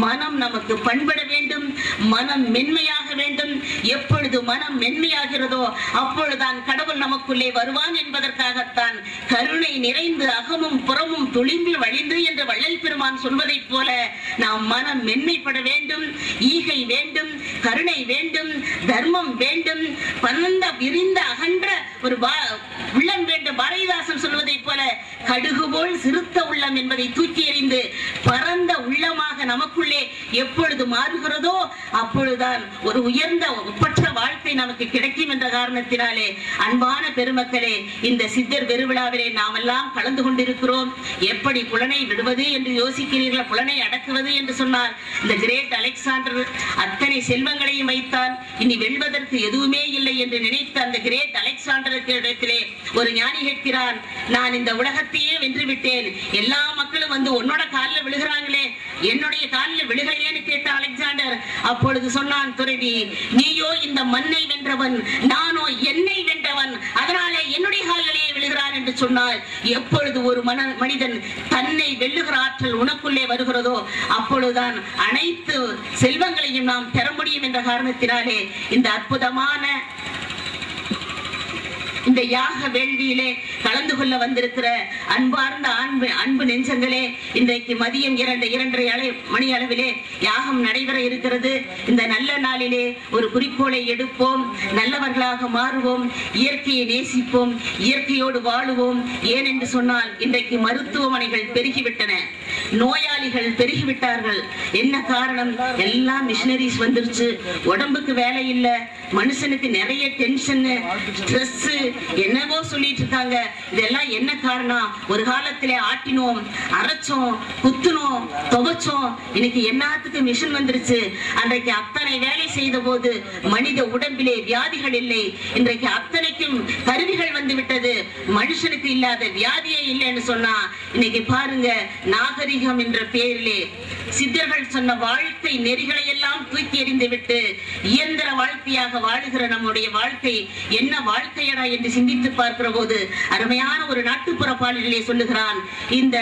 மனம் நமக்கு பண்பட வேண்டும். மனம் மென்மையாக வேண்டும். எப்பொழுது மனம் மென்மையாகிறதோ அப்பொழுதுதான் கடவுள் நமக்குள்ளே வருவான் என்பதற்காகத்தான் கருணை நிறைந்து அகமும் புறமும் துளிந்து வழிந்து என்று வள்ளல் பெருமான் சொல்வதைப் போல நாம் மனம் மென்மைப்பட வேண்டும். ஈகை வேண்டும், கருணை வேண்டும், தர்மம் வேண்டும், பரந்த விரிந்த அகன்ற ஒரு உள்ளம் வேண்டும். பாரதிதாசன் சொல்வதைப் போல கடுகு போல் சிறுத்த உள்ளம் என்பதை தூக்கி எறிந்து பரந்த உள்ளமாக நமக்குள்ளே எப்பொழுது மாறுகிறதோ அப்பொழுதுதான் ஒரு உயர்ந்த ஒப்பற்ற வாழ்க்கை நமக்கு கிடைக்கும் என்ற காரணத்தினாலே அன்பான பெருமக்களே, இந்த சித்தர் பெருவிழாவிலே நாம் எல்லாம் கலந்து கொண்டிருக்கிறோம். எப்படி புலனை விடுவது என்று யோசிக்கிறீர்கள்? புலனை அடக்குவது என்று சொன்னார். இந்த கிரேட் அலெக்சாண்டர் அத்தனை செல்வங்களையும் வைத்தான், இனி வெல்வதற்கு எதுவுமே இல்லை என்று நினைத்த அந்த கிரேட் அலெக்சாண்டருக்கு இடத்திலே ஒரு ஞானி கேட்கிறான், நான் இந்த உலகத்தையே வென்று விட்டேன், எல்லா மக்களும் வந்து உன்னோட காலில் விழுகிறாங்களே, என்னுடைய காலில் விழுகலையேன்னு கேட்ட அலெக்சாண்டர். அப்பொழுது சொன்னான் துறவி, நீயோ இந்த மண்ணை வென்றவன், நானோ என்னை வென்றவன், அதனாலே என்னுடைய காலிலேயே விழுகிறான் என்று சொன்னார். எப்பொழுது ஒரு மனிதன் தன்னை வெல்லுகிற ஆற்றல் உனக்குள்ளே வருகிறதோ அப்பொழுதுதான் அனைத்து செல்வங்களையும் நாம் பெற முடியும் என்ற காரணத்தினாலே இந்த அற்புதமான இந்த யாக வேள்வியிலே கலந்து கொள்ள வந்திருக்கிற அன்பார்ந்த அன்பு நெஞ்சங்களே, இன்றைக்கு மதியம் 2:30 மணி அளவிலே யாகம் நடைபெற இருக்கிறது. இந்த நல்ல நாளிலே ஒரு குறிக்கோளை எடுப்போம், நல்லவர்களாக மாறுவோம், இயற்கையை நேசிப்போம், இயற்கையோடு வாழுவோம். ஏன் என்று சொன்னால் இன்றைக்கு மருத்துவமனைகள் பெருகிவிட்டன, நோயாளிகள் பெருகிவிட்டார்கள். என்ன காரணம்? எல்லாம் மிஷினரிஸ் வந்துருச்சு. உடம்புக்கு வேலை இல்லை, மனுஷனுக்கு நிறைய டென்ஷன், ஸ்ட்ரெஸ், என்னவோ சொல்லிட்டு இருக்காங்க. இதெல்லாம் என்ன காரணம்? ஒரு காலத்திலே ஆட்டினோம், அரைச்சோம், குத்துனோம், துவைச்சோம். இன்னைக்கு என்னத்துக்கு மிஷின் வந்துருச்சு. அன்றைக்கு அத்தனை வேலை செய்த போது மனித உடம்பிலே வியாதிகள் இல்லை. இன்றைக்கு அத்தனைக்கும் கருவிகள் வந்து விட்டது, மனுஷனுக்கு இல்லாத வியாதியே இல்லைன்னு சொன்னா இன்னைக்கு பாருங்க, நாகரிகம் என்ற பெயரிலே சித்தர்கள் சொன்ன வாழ்க்கை நெறிகளை எல்லாம் தூக்கி எறிந்து விட்டு இயந்திர வாழ்க்கையாக வாழுகிற நம்முடைய வாழ்க்கை என்ன வாழ்க்கையடா என்று சிந்தித்து பார்க்கிற போது அருமையான ஒரு நாட்டுப்புற பாடலிலே சொல்லுகிறான். இந்த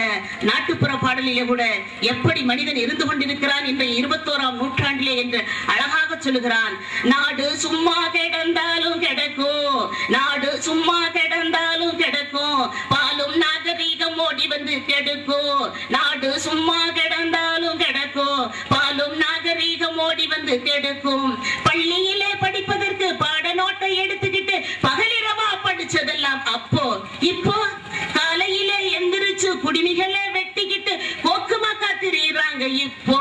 நாட்டுப்புற பாடலிலே கூட எப்படி மனிதன் இருந்து கொண்டிருக்கிறான் என்ற 21ஆம் நூற்றாண்டிலே என்று அழகாக சொல்லுகிறான். நாடு சும்மா கிடந்தாலும் கிடக்கும், நாடு சும்மா கிடந்தாலும் கிடக்கும், பாலும் நாகரீகம் ஓடி வந்து கெடுக்கும், நாடு சும்மா கிடந்தாலும் கிடக்கும், பாலும் நாகரீகம் ஓடி வந்து கெடுக்கும். பள்ளியிலே படிப்பதற்கு பாட நோட்டை எடுத்துக்கிட்டு பகலிரவா படிச்சதெல்லாம் அப்போ, இப்போ காலையிலே எந்திரிச்சு குடிமிகளை வெட்டிக்கிட்டு கோக்குமாக்கா திரியிறாங்க. இப்போ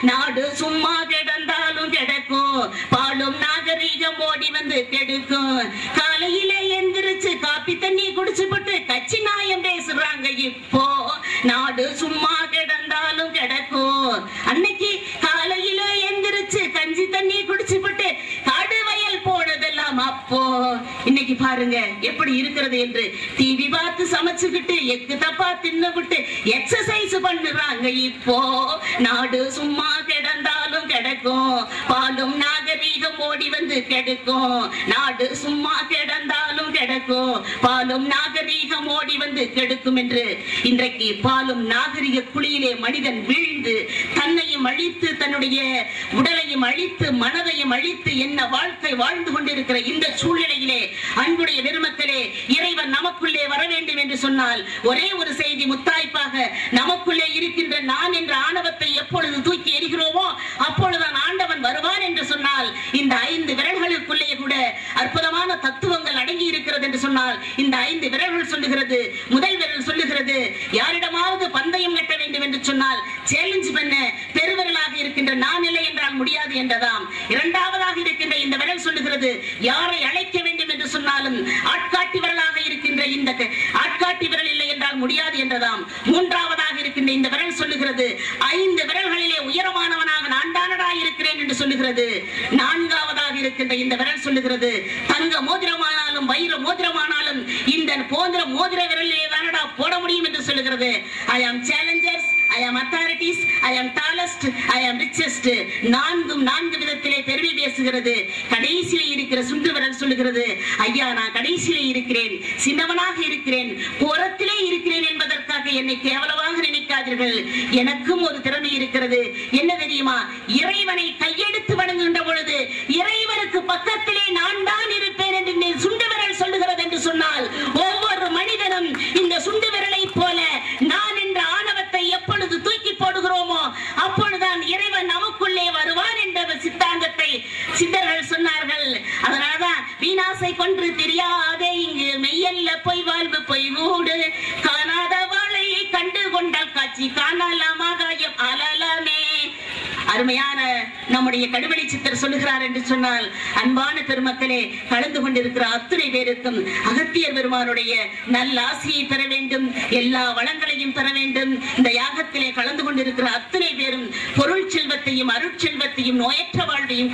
நாடு சும்மா கிடந்தாலும் கிடக்கும், பாலும் நாகரீகம் ஓடி வந்து கெடுக்கும். காலையிலே எந்திரிச்சு காப்பி தண்ணி குடிச்சு போட்டு கட்சி நாயம் பேசுறாங்க. இப்போ நாடு சும்மா கிடந்தாலும் கிடக்கும். அன்னைக்கு காலையில எந்திரிச்சு கஞ்சி தண்ணி குடிச்சு போட்டு காடு வயல் போனதெல்லாம் அப்போ. இன்னைக்கு பாருங்க எப்படி இருக்கிறது என்று. டிவி பார்த்து சமைச்சுக்கிட்டு எக்கு தப்பா தின்னுபிட்டு எக்ஸசைஸ் பண்ணுறாங்க. இப்போ நாடு சும்மா கிடந்தாலும் கிடக்கும், பாலும் நாகரீகம் ஓடி வந்து கெடுக்கும், நாடு சும்மா கிடந்தாலும் கிடக்கும். எனக்கோ பாலும் நாகரீகம் ஓடி வந்து கெடுக்கும் என்று இன்றைக்கு பாலும் நாகரிக குழியிலே மனிதன் வீழ்ந்து தன்னையும் அழித்து தன்னுடைய உடலையும் அழித்து மனதையும் அழித்து என்ன வாழ்க்கை வாழ்ந்து கொண்டிருக்கிற இந்த சூழ்நிலையிலே அன்புடைய பெருமக்களே, இறைவன் நமக்குள்ளே வர வேண்டும் என்று சொன்னால் ஒரே ஒரு செய்தி முத்தாய்ப்பாக, நமக்குள்ளே இருக்கின்ற நான் என்ற ஆணவத்தை எப்பொழுது தூக்கி எறிகிறோமோ அப்பொழுதுதான் ஆண்டவன் வருவான் என்று சொன்னால், இந்த 5 விரல்களுக்குள்ளே கூட அற்புதமான தத்துவங்கள் அடங்கி இருக்கிறது என்று சொன்னால், இந்த 5 விரல்கள் சொல்லுகிறது, முதல் விரல் சொல்லுகிறது யாரிடமாவது பந்தயம் கட்ட வேண்டும் என்று சொன்னால் சேலஞ்ச் பண்ண பெருவிரலாக இருக்கின்ற நான் இல்லை என்றால் முடியாது என்றதாம். இரண்டாவதாக இருக்கின்ற இந்த விரல் சொல்லுகிறது யாரை அழைக்க வேண்டும் என்று சொன்னாலும் ஆட்காட்டி விரலாக இருக்கின்ற இந்த ஆட்காட்டி விரல் இல்லை என்றால் முடியாது என்றதாம். மூன்றாவதாக இருக்கின்ற இந்த விரல் சொல்லுகிறது 5 விரல்களிலே உயரமானவனாக நான் தானடா இருக்கிறேன் என்று சொல்லுகிறது. நான்காவதாக இருக்கின்ற இந்த விரல் சொல்லுகிறது தங்க மோதிரமானாலும் வைர மோதிரமானாலும் இந்த மோதிர விரலிலே தானடா போட முடியும் என்று சொல்லுகிறது. I am challengers, I am authorities, I am tallest, I am richest. 4 விதத்திலே பெருமை பேசுகிறது. கடைசியிலே இருக்கிற சுண்டு விரல் சொல்லுகிறது ஐயா நான் கடைசியிலே இருக்கிறேன், சின்னவனாக இருக்கிறேன், புறத்திலே இருக்கிறேன் என்பதற்காக என்னை கேவலமாக நினைக்காதீர்கள். எனக்கும் ஒரு திறமை இருக்கிறது. என்ன தெரியுமா? இறைவனை கையெடுத்து வணங்குகின்ற பொழுது இறைவனுக்கு பக்கத்திலே நான் தான் இருப்பேன் என்று சுண்டு விரல் சொல்லுகிறது என்று சொன்னால், ஒவ்வொரு மனிதனும் இந்த சுண்டு விரலை போல நான் என்ற ஆணவத்தை எப்பொழுது தூக்கி போடுகிறோமோ அப்பொழுதுதான் இறைவன் நமக்குள்ளே வருவான் என்ற சித்தாந்தத்தை சித்தர்கள் சொன்னார்கள். அதனால்தான் வீணாசை கொன்று தெரியாதே இங்கு மெய்யல்ல பொய் வாழ்வு பொய் ஊடு காணாத வாழையை கண்டு கொண்டால் காட்சி காணலாமாகாயம் அலலாமே. அருமையான நம்முடைய கடுவெளி சித்தர் சொல்லுகிறார் என்று சொன்னால், அன்பான பெருமக்களே, கலந்து கொண்டிருக்கிற அத்துணை பேருக்கும் அகத்தியர் பெருமானுடைய நல்ல ஆசியை பெற வேண்டும், எல்லா வளங்களையும் பெற வேண்டும். இந்த யாகத்திலே கலந்து கொண்டிருக்கிற அத்துணை பேரும் பொருள் செல்வத்தையும் அருட்செல்வத்தையும் நோயற்ற வாழ்வையும்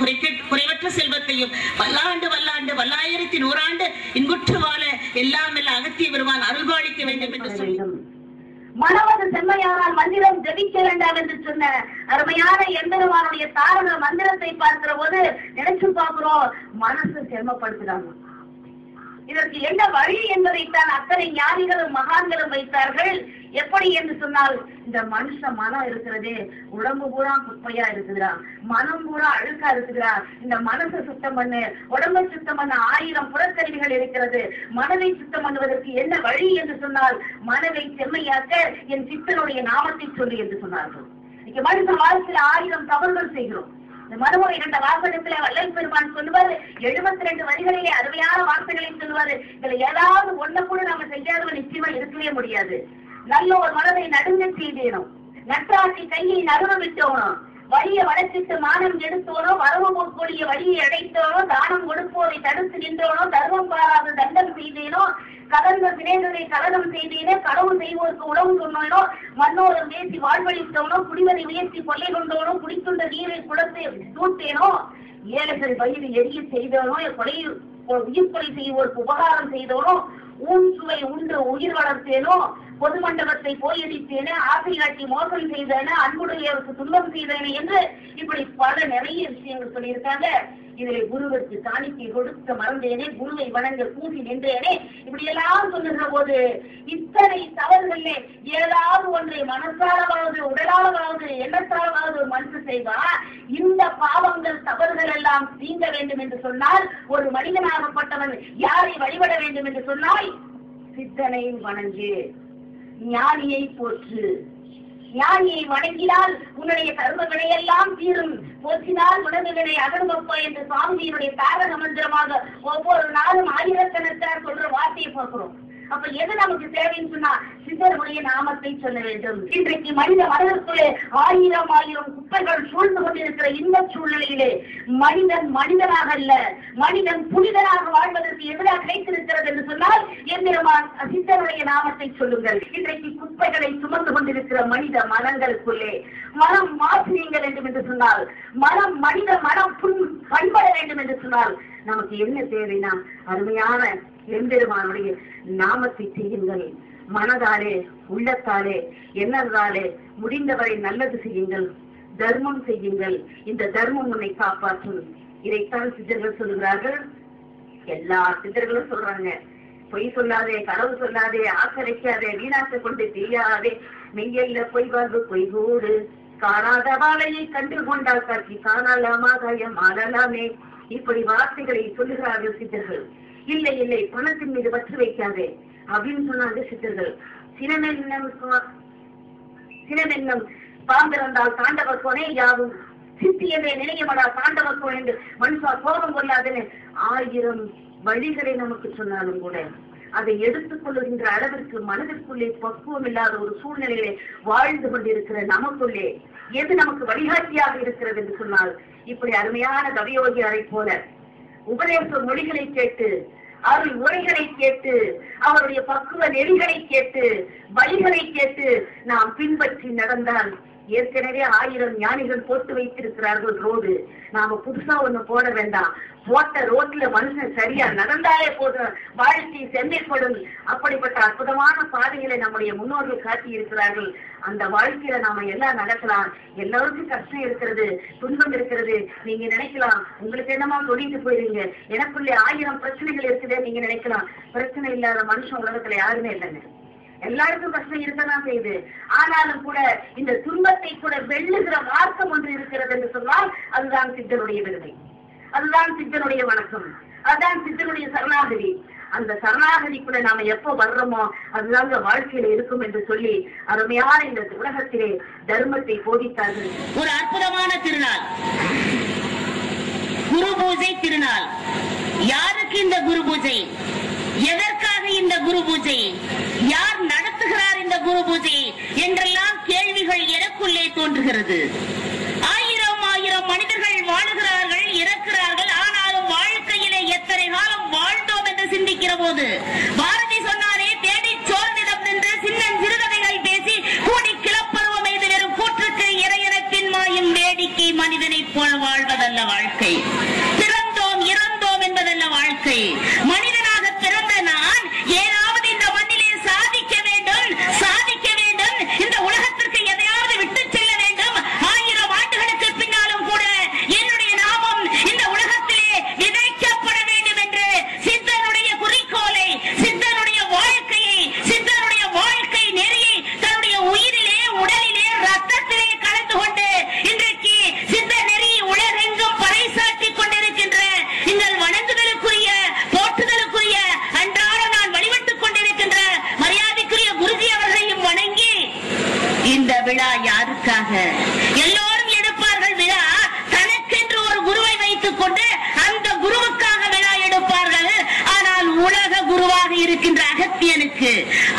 குறைவற்ற செல்வத்தையும் பல்லாண்டு வல்லாண்டு பல்லாயிரத்தி 100 ஆண்டு இன்புற்று வாழ எல்லாம் அகத்திய பெருமான் அருள்பாலிக்க வேண்டும் என்று சொல்லும். மனவது செம்மையானால் மந்திரம் ஜபிக்க வேண்டாம் என்று சொன்ன அருமையான எம்பெருமானுடைய தாரக மந்திரத்தை பார்க்கிற போது நினைச்சு பார்க்கிறோம், மனசு செம்மப்படுத்துறாங்க. இதற்கு என்ன வழி என்பதைத்தான் அத்தனை ஞானிகளும் மகான்களும் வைத்தார்கள். எப்படி என்று சொன்னால், இந்த மனுஷ மனம் இருக்கிறதே, உடம்பு பூரா குப்பையா இருக்குதுடா, மனம் பூரா அழுக்கா இருக்குதுடா, இந்த மனசை சுத்தம் பண்ணு, உடம்பை சுத்தம் பண்ண 1000 புறக்கருவிகள் இருக்கிறது. மனதை சுத்தம் பண்ணுவதற்கு என்ன வழி என்று சொன்னால், மனதை செம்மையாக்க என் சித்தனுடைய நாமத்தை சொல்லி என்று சொன்னார்கள். இன்னைக்கு மனுஷ வாழ்க்கையில 1000 தவறுகள் செய்கிறோம். இந்த மறுமுறை 2 வாசகத்துல வள்ளல் பெருமான் சொல்லுவாரு, 72 வரிகளிலே அருமையான வார்த்தைகளை சொல்லுவாரு. இதுல ஏதாவது ஒண்ணு கூட நம்ம செய்யாத நிச்சயமா இருக்கவே முடியாது. நல்ல ஒரு மனதை நடுங்க செய்தேனும், நற்றாட்சி கையை நறுவ விட்டோனும், வழியை வளர்ச்சிட்டு மானம் எடுத்தோனோ, வரவு போக்கூடிய வழியை அடைத்தோனோ, தானம் கொடுப்போரை தடுத்து நின்றோனோ, தர்மம் பாராத தண்டம் செய்தேனோ, கலந்த சிநேகரை கலனம் செய்தேனோ, கடவுள் செய்வோருக்கு உணவு சொன்னோனோ, மன்னோரம் பேசி வாழ்வழித்தோனோ, குடிவரை உயர்த்தி கொள்ளை கொண்டோனோ, குடித்துண்ட நீரை குளத்தை தூட்டேனோ, ஏழைகள் வயிறு எரிய செய்தோனோ, உயிர் கொலை செய்வோருக்கு உபகாரம் செய்தோனோ, ஊன்சுவை உண்டு உயிர் வளர்த்தேனோ, பொது மண்டபத்தை போயடித்தேனே, ஆசை காட்டி மோசம் செய்தேனே, அன்புடையவருக்கு துன்பம் செய்தேனே என்று இப்படி பல நிறைய விஷயங்கள் சொல்லியிருக்காங்க. இதில் குருவிற்கு காணிக்கை கொடுக்க மறந்தேனே, குருவை வணங்க கூசி நின்றேனே, இப்படி எல்லாம் சொல்லுகிற போது இத்தனை தவறுகளே ஏதாவது ஒன்றை மனசாலாவது உடலாலாவது எண்ணத்தாலாவது ஒரு மனுஷன் செய்வா. இந்த பாவங்கள் தவறுகள் எல்லாம் தீங்க வேண்டும் என்று சொன்னால், ஒரு மனிதனாகப்பட்டவன் யாரை வழிபட வேண்டும் என்று சொன்னால், சித்தனை வணங்கு, ஞானியை போற்று. ஞானியை வணங்கினால் உன்னுடைய கர்ம வினையெல்லாம் தீரும், போற்றினால் உணவு வினை அகர்மப்பா என்று சுவாமியினுடைய தாரக மந்திரமாக ஒவ்வொரு நாளும் ஆயிரக்கணக்கான சொல்ற வார்த்தையை பார்க்கிறோம். அப்ப எது நமக்கு தேவைன்னு சொன்னா, சித்தருடைய நாமத்தை சொல்ல வேண்டும். இன்றைக்கு மனித மனதிற்குள்ளே 1000 குப்பைகள் சூழ்ந்து கொண்டிருக்கிற இந்த சூழ்நிலையிலே மனிதன் மனிதனாக அல்ல, மனிதன் புனிதனாக வாழ்வதற்கு எதிராக கிடைத்திருக்கிறது என்று சொன்னால், எந்திரமான் சித்தருடைய நாமத்தை சொல்லுங்கள். இன்றைக்கு குப்பைகளை சுமந்து கொண்டிருக்கிற மனித மனங்களுக்குள்ளே மனம் மாற்றினீங்க வேண்டும் என்று சொன்னால், மனித மனம் பண்பட வேண்டும் என்று சொன்னால், நமக்கு என்ன தேவைன்னா, அருமையான எம்பெருமானுடைய நாமத்தை செய்யுங்கள். மனதாலே, உள்ளத்தாலே, எண்ணத்தாலே முடிந்தவரை நல்லது செய்யுங்கள், தர்மம் செய்யுங்கள். இந்த தர்மம் உன்னை காப்பாற்றும். இதைத்தான் சித்தர்கள் சொல்லுகிறார்கள். எல்லா சித்தர்களும் சொல்றாங்க, பொய் சொல்லாதே, களவு சொல்லாதே, ஆக்கரைக்காதே, வீணாக்க கொண்டு தெரியாதே, மெய்யல்ல பொய் வாழ்வு பொய்கூடு, காணாத வாழையை கண்டு கொண்டால் காட்சி காணலாமாகாயம் ஆளலாமே. இப்படி வார்த்தைகளை சொல்லுகிறார்கள் சித்தர்கள். இல்லை இல்லை, பணத்தின் மீது பற்று வைக்காதே அப்படின்னு சொன்னாங்க சித்தர்கள். சினமென்னும் பாம்பிறந்தால் தாண்டவக்கோனே யாவும் சித்தியவே நினையமடா தாண்டவக்கோன் என்று மனுஷா கோபம் கொள்ளாதுன்னு 1000 வழிகளை நமக்கு சொன்னாலும் கூட அதை எடுத்துக் கொள்ளுகின்ற அளவிற்கு மனதிற்குள்ளே பக்குவம் இல்லாத ஒரு சூழ்நிலையிலே வாழ்ந்து கொண்டிருக்கிற நமக்குள்ளே எது நமக்கு வழிகாட்டியாக இருக்கிறது என்று சொன்னால், இப்படி அருமையான கவியோகியாரை போல உபதேச மொழிகளை கேட்டு, அருள் உரைகளை கேட்டு, அவருடைய பக்குவ நெறிகளை கேட்டு, வழிகளை கேட்டு நாம் பின்பற்றி நடந்தால், ஏற்கனவே 1000 ஞானிகள் போட்டு வைத்திருக்கிறார்கள் ரோடு, நாம புதுசா ஒண்ணு போட வேண்டாம். போட்ட ரோட்ல மனுஷன் சரியா நடந்தாலே போதும், வாழ்க்கை செம்மைப்படும். அப்படிப்பட்ட அற்புதமான பாதைகளை நம்முடைய முன்னோர்கள் காட்டி இருக்கிறார்கள். அந்த வாழ்க்கையில நாம எல்லாம் நடக்கலாம். எல்லாருக்கும் கஷ்டம் இருக்கிறது, துன்பம் இருக்கிறது. நீங்க நினைக்கலாம், உங்களுக்கு என்னமா சொல்லிட்டு போயிருங்க, எனக்குள்ளே 1000 பிரச்சனைகள் இருக்குது நீங்க நினைக்கலாம். பிரச்சனை இல்லாத மனுஷன் உலகத்துல யாருமே இல்லைங்க. எல்லாருக்கும் கஷ்டம் இருக்கதான் செய்யுது. ஆனாலும் கூட இந்த துன்பத்தை கூட வெல்லுகிற மார்க்கம் ஒன்று இருக்கிறது என்று சொன்னால் அதுதான் சித்தனுடைய விருதை, அதுதான் சித்தனுடைய வணக்கம், அதுதான் சித்தனுடைய சரணாகதி. அந்த சரணாகதிக்குள்ள நாம எப்ப வர்றோமோ அதுதாங்க வாழ்க்கையில இருக்கும் என்று சொல்லி அருமையான இந்த உலகத்திலே தர்மத்தை போதித்தார்கள். ஒரு அற்புதமான திருநாள், குரு பூஜை திருநாள். யாருக்கு இந்த குரு பூஜை? எதற்காக இந்த குரு பூஜை? யார் நடத்துகிறார் இந்த குரு பூஜை என்றெல்லாம் கேள்விகள் எனக்குள்ளே தோன்றுகிறது. 1000 மனிதர்கள் வாழுகிறார்கள், இறக்கிறார்கள். ஆனாலும் வாழ்க்கையிலே எத்தனை காலம் வாழ்ந்தோம் என்று சிந்திக்கிற போது பாரதி சொன்னாரே, தேடி சோர்ந்திடம் நின்று சின்னன் சிறுகதைகள் பேசி கூடி கிளப்பருவம் எய்து வெறும் கூற்றுக்கு இறையனத்தின் மாயும் வேடிக்கை மனிதனைப் போல வாழ்வதல்ல வாழ்க்கை. பிறந்தோம் இறந்தோம் என்பதல்ல வாழ்க்கை. மனிதனாக பிறந்த நான் ஏதாவது இந்த மண்ணிலே சாதிக்க வேண்டும், சாதிக்க வேண்டும், இந்த உலகத்திற்கு எதையாவது விட்டு செல்ல வேண்டும். 1000 ஆண்டுகளுக்கு பின்னாலும் கூட என்னுடைய நாமம் இந்த உலகத்திலே விதைக்கப்பட வேண்டும் என்று சித்தனுடைய குறிக்கோளை, சித்தனுடைய வாழ்க்கையை, சித்தனுடைய வாழ்க்கை நெறியை தன்னுடைய உயிரிலே, உடலிலே, ரத்தத்திலே கலந்து கொண்டு இன்றைக்கு சித்த நெறி உலகெங்கும் பறைசாற்றிக் கொண்டிருக்கின்ற எங்கள் வணங்குதலுக்குரிய, போற்றுதலுக்குரிய, அன்றாடம் நான் வழிபட்டுக் கொண்டிருக்கின்ற மரியாதைக்குரிய குருஜி அவர்களையும் வணங்கி, இந்த விழா யாருக்காக? எல்லோரும் எடுப்பார்கள் விழா, தனக்கென்று ஒரு குருவை வைத்துக் கொண்டு அந்த குருவுக்காக விழா எடுப்பார்கள். ஆனால் உலக குருவாக இருக்கின்ற அகத்தியனுக்கு,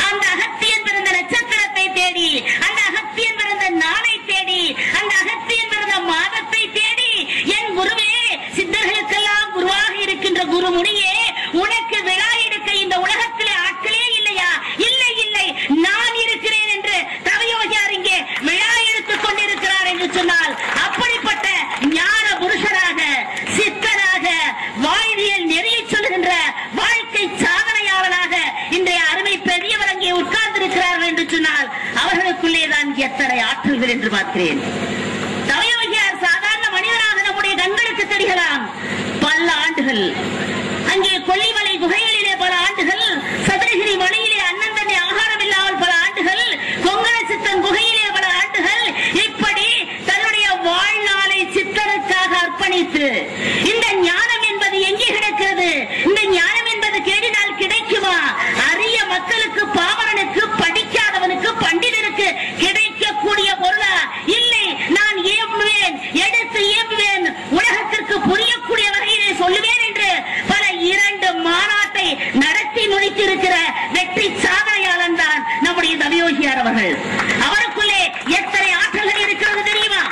அந்த அகத்தியன் பிறந்த நட்சத்திரத்தை தேடி, அந்த அகத்தியன் பிறந்த நாளை தேடி, அந்த அகத்தியன் பிறந்த மாதத்தை தேடி, என் குருவே, சித்தர்களுக்கெல்லாம் குருவாக இருக்கின்ற குருமுனியே, உனக்கு விழா எடுக்க இந்த உலகத்திலே ஆட்களே இல்லையா? இல்லை இல்லை, நான் இருக்கிறேன் என்று தவயோகியார் இங்கே விழா எடுத்துக் கொண்டிருக்கிறார் என்று சொன்னால், அப்படிப்பட்ட ஞான புருஷராக, சித்தராக, வாழ்வியல் நெறியை சொல்லுகின்ற வாழ்க்கை சாதனையாளராக இன்றைய அருமை பெரியவர் அங்கே உட்கார்ந்திருக்கிறார்கள் என்று சொன்னால் அவர்களுக்குள்ளேதான் எத்தனை ஆற்றல்கள் என்று பார்க்கிறேன். தவயோகியார் சாதாரண மனிதனாக நம்முடைய கண்களுக்கு தெரிகலாம். பல ஆண்டுகள் அங்கே கொல்லிமலை குகைகளிலே பல ஆண்டுகள், சதுரகிரி மலையிலே அண்ணன் தன்னை ஆகாரம் இல்லாமல் பல ஆண்டுகள், கொங்கண சித்தன் குகையிலே பல ஆண்டுகள், இப்படி தன்னுடைய வாழ்நாளை சித்தனுக்காக அர்ப்பணித்து, இந்த ஞானம் என்பது எங்கே கிடக்கிறது? இந்த ஞானம் என்பது கேடினால் கிடைக்குமா? அரிய மக்களுக்கு, பாமரனுக்கு, படிக்காதவனுக்கு, பண்டிதருக்கு கிடைக்கக்கூடிய பொருளா? இல்லை, நான் ஏம்புவேன், எடுத்து ஏம்புவேன், உலகத்திற்கு புரியக்கூடிய வகையிலே சொல்லுவேன் என்று பல 2 மாநாட்டை நடத்தி முடித்திருக்கிற வெற்றி சாதனையாளன் தான் நம்முடைய தவயோகியார் அவர்கள். அவருக்குள்ளே எத்தனை ஆற்றல்கள் இருக்கிறது தெரியுமா?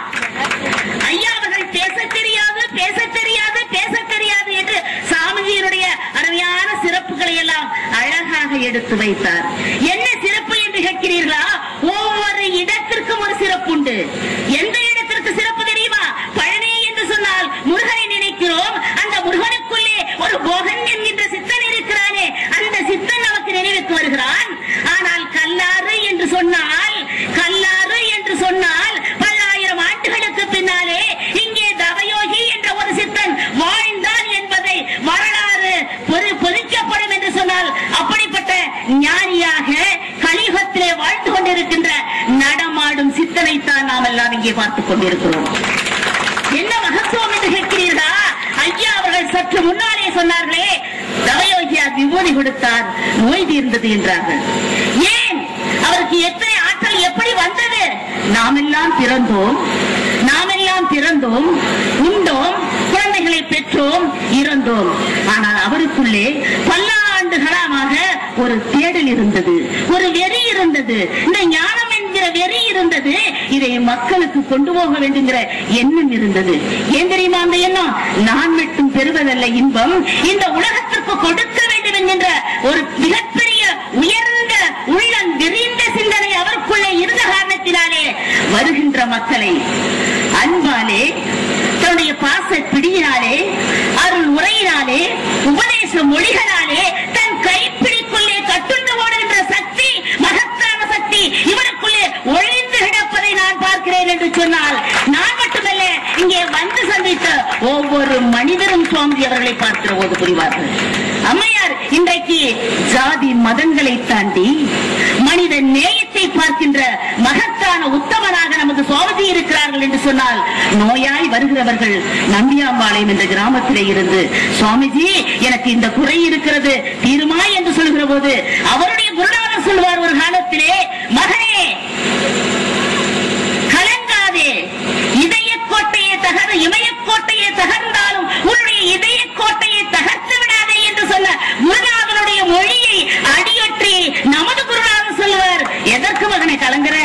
ஐயா அவர்கள் பேச தெரியாது, பேச தெரியாது, பேச தெரியாது என்று சாமிஜியினுடைய அருமையான சிறப்புகளை எல்லாம் அழகாக எடுத்து வைத்தார். என்ன சிறப்பு என்று கேட்கிறீர்களா? ஒவ்வொரு இடத்திற்கும் ஒரு சிறப்பு உண்டு. எந்த இடத்திற்கு சிறப்பு தெரியுமா? பழனி என்று சொன்னால் முருகனை நினைக்கிறோம். அந்த முருகனுக்குள்ளே ஒரு போகன் என்கின்ற சித்தன் இருக்கிறானே, அந்த சித்தன் நமக்கு நினைவுக்கு வருகிறான். ஆனால் கல்லாறு என்று சொன்னால், கல்லாறு என்று சொன்னால் 1000 ஆண்டுகளுக்கு பின்னாலே இங்கே தவயோகி என்ற ஒரு சித்தன் வாழ்ந்தான் என்பதை வரலாறு பொறிக்கப்படும் என்று சொன்னால் அப்படி ஞானியாக கலியுகத்திலே வாழ்ந்து கொண்டிருக்கின்ற நடமாடும் சித்தனைத்தான் நாம் எல்லாம் இங்கே பார்த்துக் கொண்டிருக்கிறோம். என்ன மகத்துவம் என்று கேட்கிறீர்களா? ஐயா அவர்கள் சற்று முன்னாலே சொன்னார்களே, தவயோகியார் விபூதி கொடுத்தார், நோய் தீர்ந்தது என்றார்கள். ஏன்? அவருக்கு எத்தனை ஆற்றல் எப்படி வந்தது? நாமெல்லாம் பிறந்தோம், உண்டோம், குழந்தைகளை பெற்றோம், இறந்தோம். ஆனால் அவருக்குள்ளே பல்லாண்டுகளாக ஒரு தேடல் இருந்தது, ஒரு வெறி இருந்தது, இந்த ஞானம் என்கிற வெறி இருந்தது. இதை மக்களுக்கு கொண்டு போக வேண்டுங்கிற எண்ணம் இருந்தது. ஏன் தெரியுமா அந்த எண்ணம்? நான் மட்டும் பெறுவதல்ல இன்பம், இந்த உலகத்திற்கு கொடுக்க வேண்டும் என்கின்ற ஒரு மிகப்பெரிய உயர்ந்த உள்ளம் விரிந்த சிந்தனை அவருக்குள்ளே இருந்த காரணத்தினாலே வருகின்ற மக்களை அன்பாலே, தன்னுடைய பாச பிடியினாலே, அருள் உரையினாலே, உபதேச மொழிகளாலே தன் கைப்பிடிக்குள்ளே கட்டுண்டு ஓடுகின்ற சக்தி, மகத்தான சக்தி இவருக்குள்ளே ஒளிந்து கிடப்பதை நான் பார்க்கிறேன் என்று சொன்னால், நான் மட்டுமல்ல இங்கே வந்து சந்தித்த ஒவ்வொரு மனிதரும் சுவாமி அவர்களை பார்க்கிற போது புரிவார்கள். அம்மையார் இன்றைக்கு ஜாதி மதங்களை தாண்டி மனித நேயத்தை பார்க்கின்ற மகத்தான உத்தமனாக நமக்கு சுவாமி இருக்கிறார்கள் என்று சொன்னால், நோயாய் வருகிறவர்கள் நம்பியாம்பாளையம் என்ற கிராமத்திலே இருந்து, சுவாமிஜி எனக்கு இந்த குறை இருக்கிறது தீருமா என்று சொல்கிற போது அவருடைய குருநாதர் சொல்வார் ஒரு காலத்திலே, மகனே கலங்காதே, இதய கோட்டையை தகர இமயக்கோட்டையை தகர்ந்தாலும் உன்னுடைய இதய கோட்டையை தகர்த்து விடாதே என்று சொன்ன குருநாதனுடைய மொழியை அடியொற்றி நமது குருநாதர் சொல்லுவார், எதற்கு மகனை கலங்குற,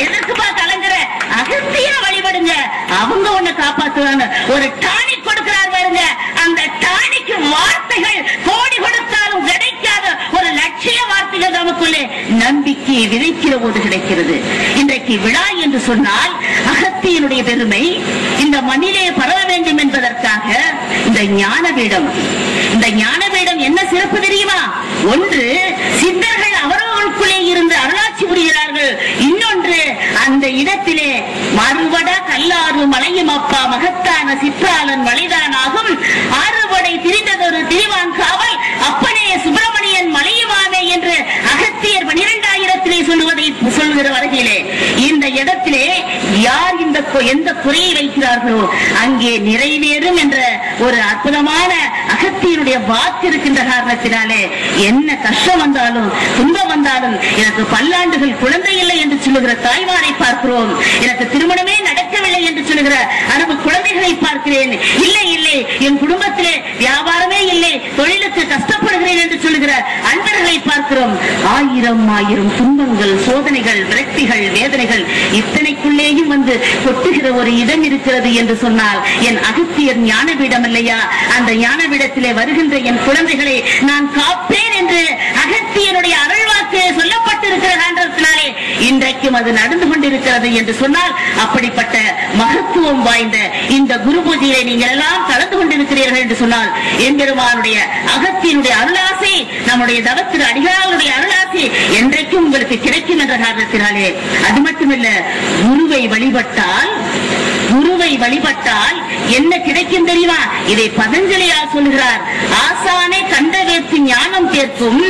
எதற்குப்பா கலங்குற, அகத்திய வழிபடுங்க, அவங்க உன்னை காப்பாற்றுவாங்க. ஒரு டானிக் கொடுக்கிறார் பாருங்க, அந்த டானிக்கு வார்த்தைகள் கோடி கொடுத்தாலும் கிடைக்காத ஒரு லட்சிய வார்த்தைகள் நமக்குள்ளே நம்பிக்கையை விதைக்கிற போது கிடைக்கிறது. இன்றைக்கு விழா என்று சொன்னால் அகத்தியனுடைய பெருமை இந்த மண்ணிலே பரவ வேண்டும் என்பதற்காக இந்த ஞானபீடம், இந்த ஞானபீடம் என்ன சிறப்பு தெரியுமா? ஒன்று, சித்தர்கள் அவர்களுக்குள்ளே இருந்து அருளாட்சி புரிகிறார்கள். இன்னொன்று, அந்த இடத்திலே மறுபட கல்லாறு மலையும் அப்பா மகத்தான சிற்றாளன் வழிதான் ஆகும், ஆறுபடை திரிந்ததொரு திரிவான் காவல் அப்பனே சுப்பிரமணியன் மலையுமாமே என்று அகத்தியர் 12,000 சொல்லுகிற வகையிலே இந்த இடத்திலே யார் எந்த குறையை வைக்கிறார்களோ அங்கே நிறைவேறும் என்ற ஒரு அற்புதமான அகத்தியனுடைய வாக்கு இருக்கின்ற காரணத்தினாலே என்ன கஷ்டம் வந்தாலும் துன்பம் வந்தாலும், எனக்கு பல்லாண்டுகள் குழந்தை இல்லை என்று சொல்லுகிற தாய்மாரை பார்க்கிறோம், எனக்கு திருமணமே நடக்கவில்லை என்று சொல்லுகிற அன்பு குழந்தைகளை பார்க்கிறேன், இல்லை இல்லை என் குடும்பத்திலே வியாபாரமே இல்லை, தொழிலுக்கு கஷ்டப்படுகிறேன் என்று சொல்லுகிற அன்பர்களை பார்க்கிறோம். ஆயிரம் துன்பங்கள், சோதனைகள், விரக்திகள், வேதனைகள் இத்தனைக்குள்ளேயும் வந்து கொட்டுகிற ஒரு இடம் இருக்கிறது என்று சொன்னால் என் அகத்தியர் ஞானபீடம் இல்லையா? அந்த ஞானபீடத்திலே வருகின்ற என் குழந்தைகளை நான் காப்பேன் என்று அகத்தியனுடைய அருள்வாக்கு சொல்லப்பட்டிருக்கிற காரணத்தினாலே இன்றைக்கும் அது நடந்து கொண்டிருக்கிறது என்று சொன்னால், அப்படிப்பட்ட மகத்துவம் வாய்ந்த இந்த குரு பூஜையை நீங்கள் எல்லாம் கலந்து கொண்டிருக்கிறீர்கள் என்று சொன்னால், எம்பெருமானுடைய அகத்தியனுடைய அருளாசி, நம்முடைய தவத்திரு அடிகளாருடைய அருளாசி என்றைக்கும் உங்களுக்கு கிடைக்கும் என்ற காரணத்தினாலே, அது மட்டுமல்ல, குருவை வழிபட்டால் என்ன கிடைக்கும் தெரியுமா? இதை பதஞ்சலியார் சொல்கிறார். ஆசானை கண்டவேற்கு ஞானம் தேர்க்கும்,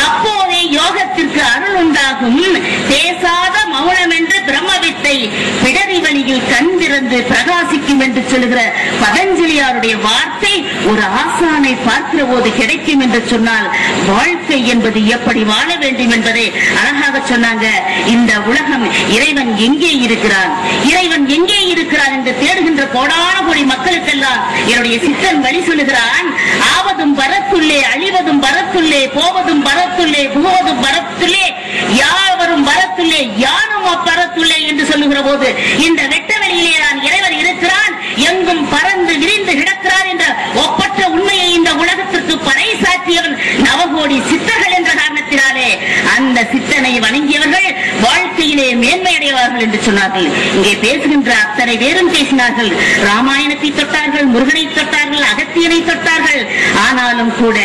அப்போதே யோகத்திற்கு அருள் உண்டாகும், பேசாத மௌனம் என்று பிரம்மவித்தை பிடரி வழியில் கண் திறந்து பிரகாசிக்கும் என்று சொல்லுகிற பதஞ்சலியாருடைய வார்த்தை ஒரு ஆசானை பார்க்கிற போது கிடைக்கும் என்று சொன்னால், வாழ்க்கை என்பது எப்படி வாழ வேண்டும் என்பதை அழகாக சொன்னாங்க. இந்த உலகம் இறைவன் எங்கே இருக்கிறான், இறைவன் எங்கே இருக்கிறான் என்று தேடுகின்ற கோடான கோடி மக்களுக்கெல்லாம் என்னுடைய சித்தன் வழி சொல்லுகிறான். ஆவதும் வரத்துள்ளே, அழிவதும் வரத்துள்ளே, போவதும் வரத்துள்ளே, புகுவதும் வரத்துள்ளே, யாவரும் வரத்துள்ளே, யானும் அப்பறத்துள்ளே என்று சொல்லுகிற போது இந்த வெட்ட வெளியிலே தான் இறைவன் இருக்கிறான், எங்கும் பறந்து விரிந்து கிடக்கிறான் என்ற ஒப்பற்ற உண்மையை இந்த உலகத்திற்கு பறைசாற்றியவன் நவகோடி சித்தர்கள் என்ற காரணத்தினாலே அந்த சித்தனை வணங்கியவர்கள் வாழ்க்கையிலே மேன்மையடைவார்கள் என்று சொன்னார்கள். இங்கே பேசுகின்ற அத்தனை பேரும் பேசினார்கள். ராமாயணத்தை தொட்டார்கள், முருகனை தொட்டார்கள், அகத்தியனை தொட்டார்கள். ஆனாலும் கூட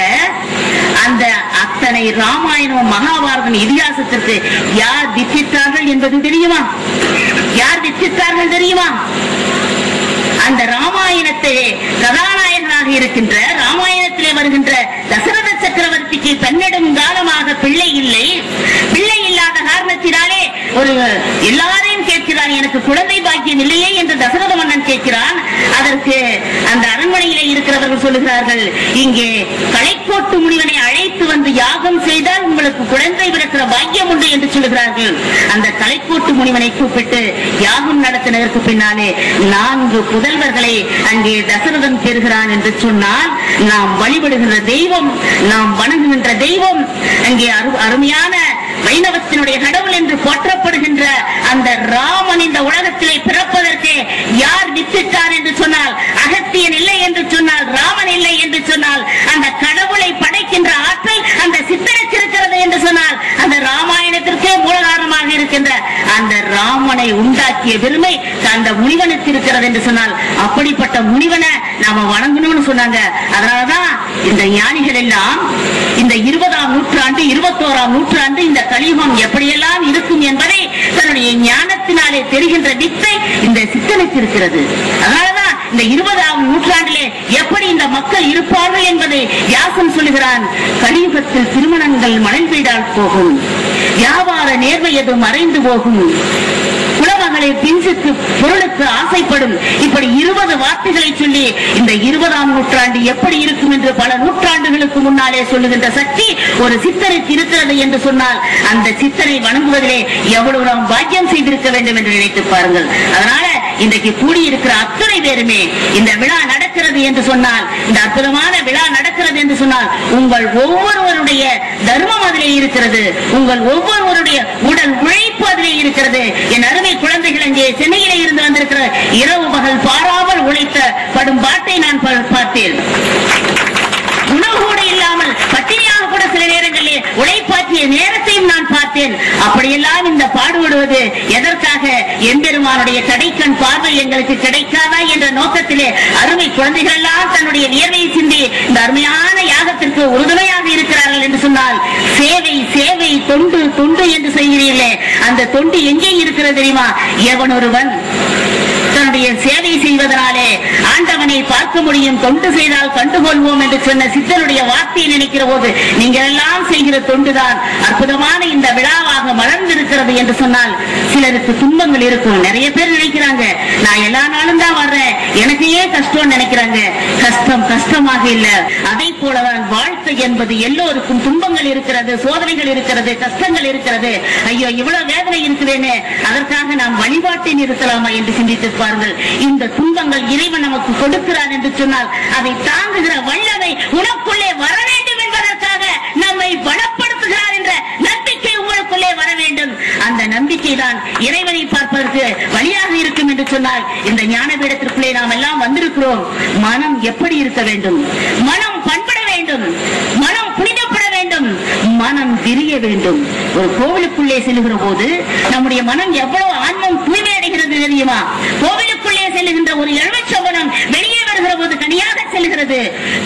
அந்த அத்தனை ராமாயணம் மகாபாரதம் இதிகாசத்திற்கு யார் வித்திட்டார்கள் என்பது தெரியுமா? யார் வித்திட்டார்கள் தெரியுமா? அந்த ராமாயணத்திலே கதாநாயகனாக இருக்கின்ற, ராமாயணத்திலே வருகின்ற தசரத சக்கரவர்த்திக்கு பன்னெடும் காலமாக பிள்ளை எனக்கு குழந்தை பாக்கியம் இல்லையே என்று தசரத மன்னன் கேட்கிறான். அதற்கு அந்த அரண்மனையிலே இருக்கிறவர்கள் சொல்லுகிறார்கள், இங்கே கலைக்கோட்டு முனிவனை அழைத்து வந்து யாகம் செய்தால் உங்களுக்கு குழந்தை பிறக்கிற பாக்கியம் உண்டு என்று சொல்லுகிறார்கள். அந்த கலைக்கோட்டு முனிவனை கூப்பிட்டு யாகம் நடத்தினதற்கு பின்னாலே 4 புதல்வர்களை அங்கே தசரதன் பெறுகிறான் என்று சொன்னால், நாம் வழிபடுகின்ற தெய்வம், நாம் வணங்குகின்ற தெய்வம், அங்கே அருமையான வைணவத்தினுடைய கடவுள் என்று போற்றப்படுகின்ற அந்த ராமன் இந்த உலகத்திலே பிறப்பதற்கு யார் வித்திட்டார் என்று சொன்னால், அகத்தியன் இல்லை என்று சொன்னால், ராமன் இல்லை என்று சொன்னால், அந்த கடவுளை படைக்கின்ற ஆற்றல் அந்த சித்தனுக்கு இருக்கிறது என்று சொன்னால், அந்த ராமாயணத்திற்கே மூலகாரணமாக இருக்கின்ற அந்த ராமனை உண்டாக்கிய பெருமை அந்த முனிவனுக்கு இருக்கிறது என்று சொன்னால், அப்படிப்பட்ட முனிவனை நாம வணங்கணும்னு சொன்னாங்க. அதனாலதான் இந்த ஞானிகள் எல்லாம் இந்த 20ஆம் நூற்றாண்டு 21ஆம் நூற்றாண்டு இந்த கலியுகம் எப்படியெல்லாம் இருக்கும் என்பதை தன்னுடைய ஞானத்தினாலே தெரிகின்ற வித்தை இந்த சித்தனுக்கு இருக்கிறது. அதனாலதான் இந்த 20ஆம் நூற்றாண்டிலே எப்படி இந்த மக்கள் இருப்பார்கள் என்பதை வியாசன் சொல்லுகிறான். கலியுகத்தில் திருமணங்கள் மணல் வீடால் போகும், வியாபார நேர்மை எது மறைந்து போகும், குலமகளை பிஞ்சுக்கு பொருளுக்கு ஆசைப்படும். இப்படி 20 வார்த்தைகளை சொல்லி இந்த 20ஆம் நூற்றாண்டு எப்படி இருக்கும் என்று பல நூற்றாண்டுகளுக்கு முன்னாலே சொல்லுகின்ற சக்தி ஒரு சித்தனுக்கு இருக்கிறது என்று சொன்னால், அந்த சித்தனை வணங்குவதிலே எவ்வளவு நாம் பாக்கியம் செய்திருக்க வேண்டும் என்று நினைத்து பாருங்கள். அதனால இன்றைக்கு கூடியிருக்கிற அத்தனை பேருமே இந்த விழா நடக்கிறது என்று சொன்னால், இந்த அற்புதமான விழா நடக்கிறது என்று சொன்னால், உங்கள் ஒவ்வொருவருடைய தர்மம் அதிலே இருக்கிறது, உங்கள் ஒவ்வொருவருடைய உடல் உழைப்பு அதிலே இருக்கிறது. என் அருமை குழந்தைகள் அங்கே சென்னையிலே இருந்து வந்திருக்கிற இரவு பகல் பாராமல் உழைத்த படும் பாட்டை நான் பார்த்தேன். உணவு கூட இல்லாமல் பட்டினியாக கூட சில நேரங்களில் உழைப்பாற்றிய நேரத்தையும் நான் பார்த்தேன். அப்படியெல்லாம் இந்த பாடுபடுவது எதற்காக? எம்பெருமானுடைய கடைக்கண் பார்வை எங்களுக்கு கிடைக்காதா என்ற நோக்கத்திலே அருமை குழந்தைகள் எல்லாம் தன்னுடைய வியர்வையை சிந்தி இந்த அருமையான யாகத்திற்கு உறுதுணையாக இருக்கிறார்கள் என்று சொன்னால், சேவை சேவை தொண்டு தொண்டு என்று செய்கிறீர்களே, அந்த தொண்டு எங்கே இருக்கிறது தெரியுமா? எவன் ஒருவன் தன்னுடைய சேவை செய்வதனாலே ஆண்டவனை பார்க்க முடியும், தொண்டு செய்தால் கண்டுகொள்வோம் என்று சொன்ன சித்தனுடைய வார்த்தையை நினைக்கிற போது, நீங்கள் எல்லாம் செய்கிற தொண்டுதான் அற்புதமான இந்த விழாவாக மலர்ந்திருக்கிறது என்று சொன்னால், சிலருக்கு துன்பங்கள் இருக்கும். நிறைய பேர் நினைக்கிறாங்க, நான் எல்லா நாளும் தான் வர்றேன், எனக்கு ஏன் கஷ்டம் நினைக்கிறாங்க. கஷ்டம் கஷ்டமாக இல்ல. அதை போலதான் வாழ்க்கை என்பது எல்லோருக்கும் துன்பங்கள் இருக்கிறது, சோதனைகள் இருக்கிறது, கஷ்டங்கள் இருக்கிறது. ஐயோ இவ்வளவு வேதனை இருக்கிறேன்னு அதற்காக நாம் வழிபாட்டை நிறுத்தலாமா என்று சிந்தித்து பாருங்கள். இந்த துன்பங்கள் இறைவன் நமக்கு கொடுக்கிறான் என்று சொன்னால், அதை தாங்குகிற வல்லமை உனக்குள்ளே வர வேண்டும் என்பதற்காக நம்மை பலப்படுத்துகிறார் என்ற நம்பிக்கை உங்களுக்குள்ளே வர வேண்டும். அந்த நம்பிக்கை தான் இறைவனை பார்ப்பதற்கு வழியாக இருக்கும் என்று சொன்னால், இந்த ஞான பீடத்திற்குள்ளே நாம் எல்லாம் வந்திருக்கிறோம். மனம் எப்படி இருக்க வேண்டும்? மனம் பண்பட வேண்டும், மனம் புனிதப்பட வேண்டும், மனம் விரிய வேண்டும். ஒரு கோவிலுக்குள்ளே செல்லுகிற போது நம்முடைய மனம் எவ்வளவு ஆன்மம் தூய்மை அடைகிறது தெரியுமா? கோவிலுக்குள்ளே செல்லுகின்ற ஒரு எலுமிச்சம்பழம் வெளியே வருகிற போது கனியாக செல்கிறது.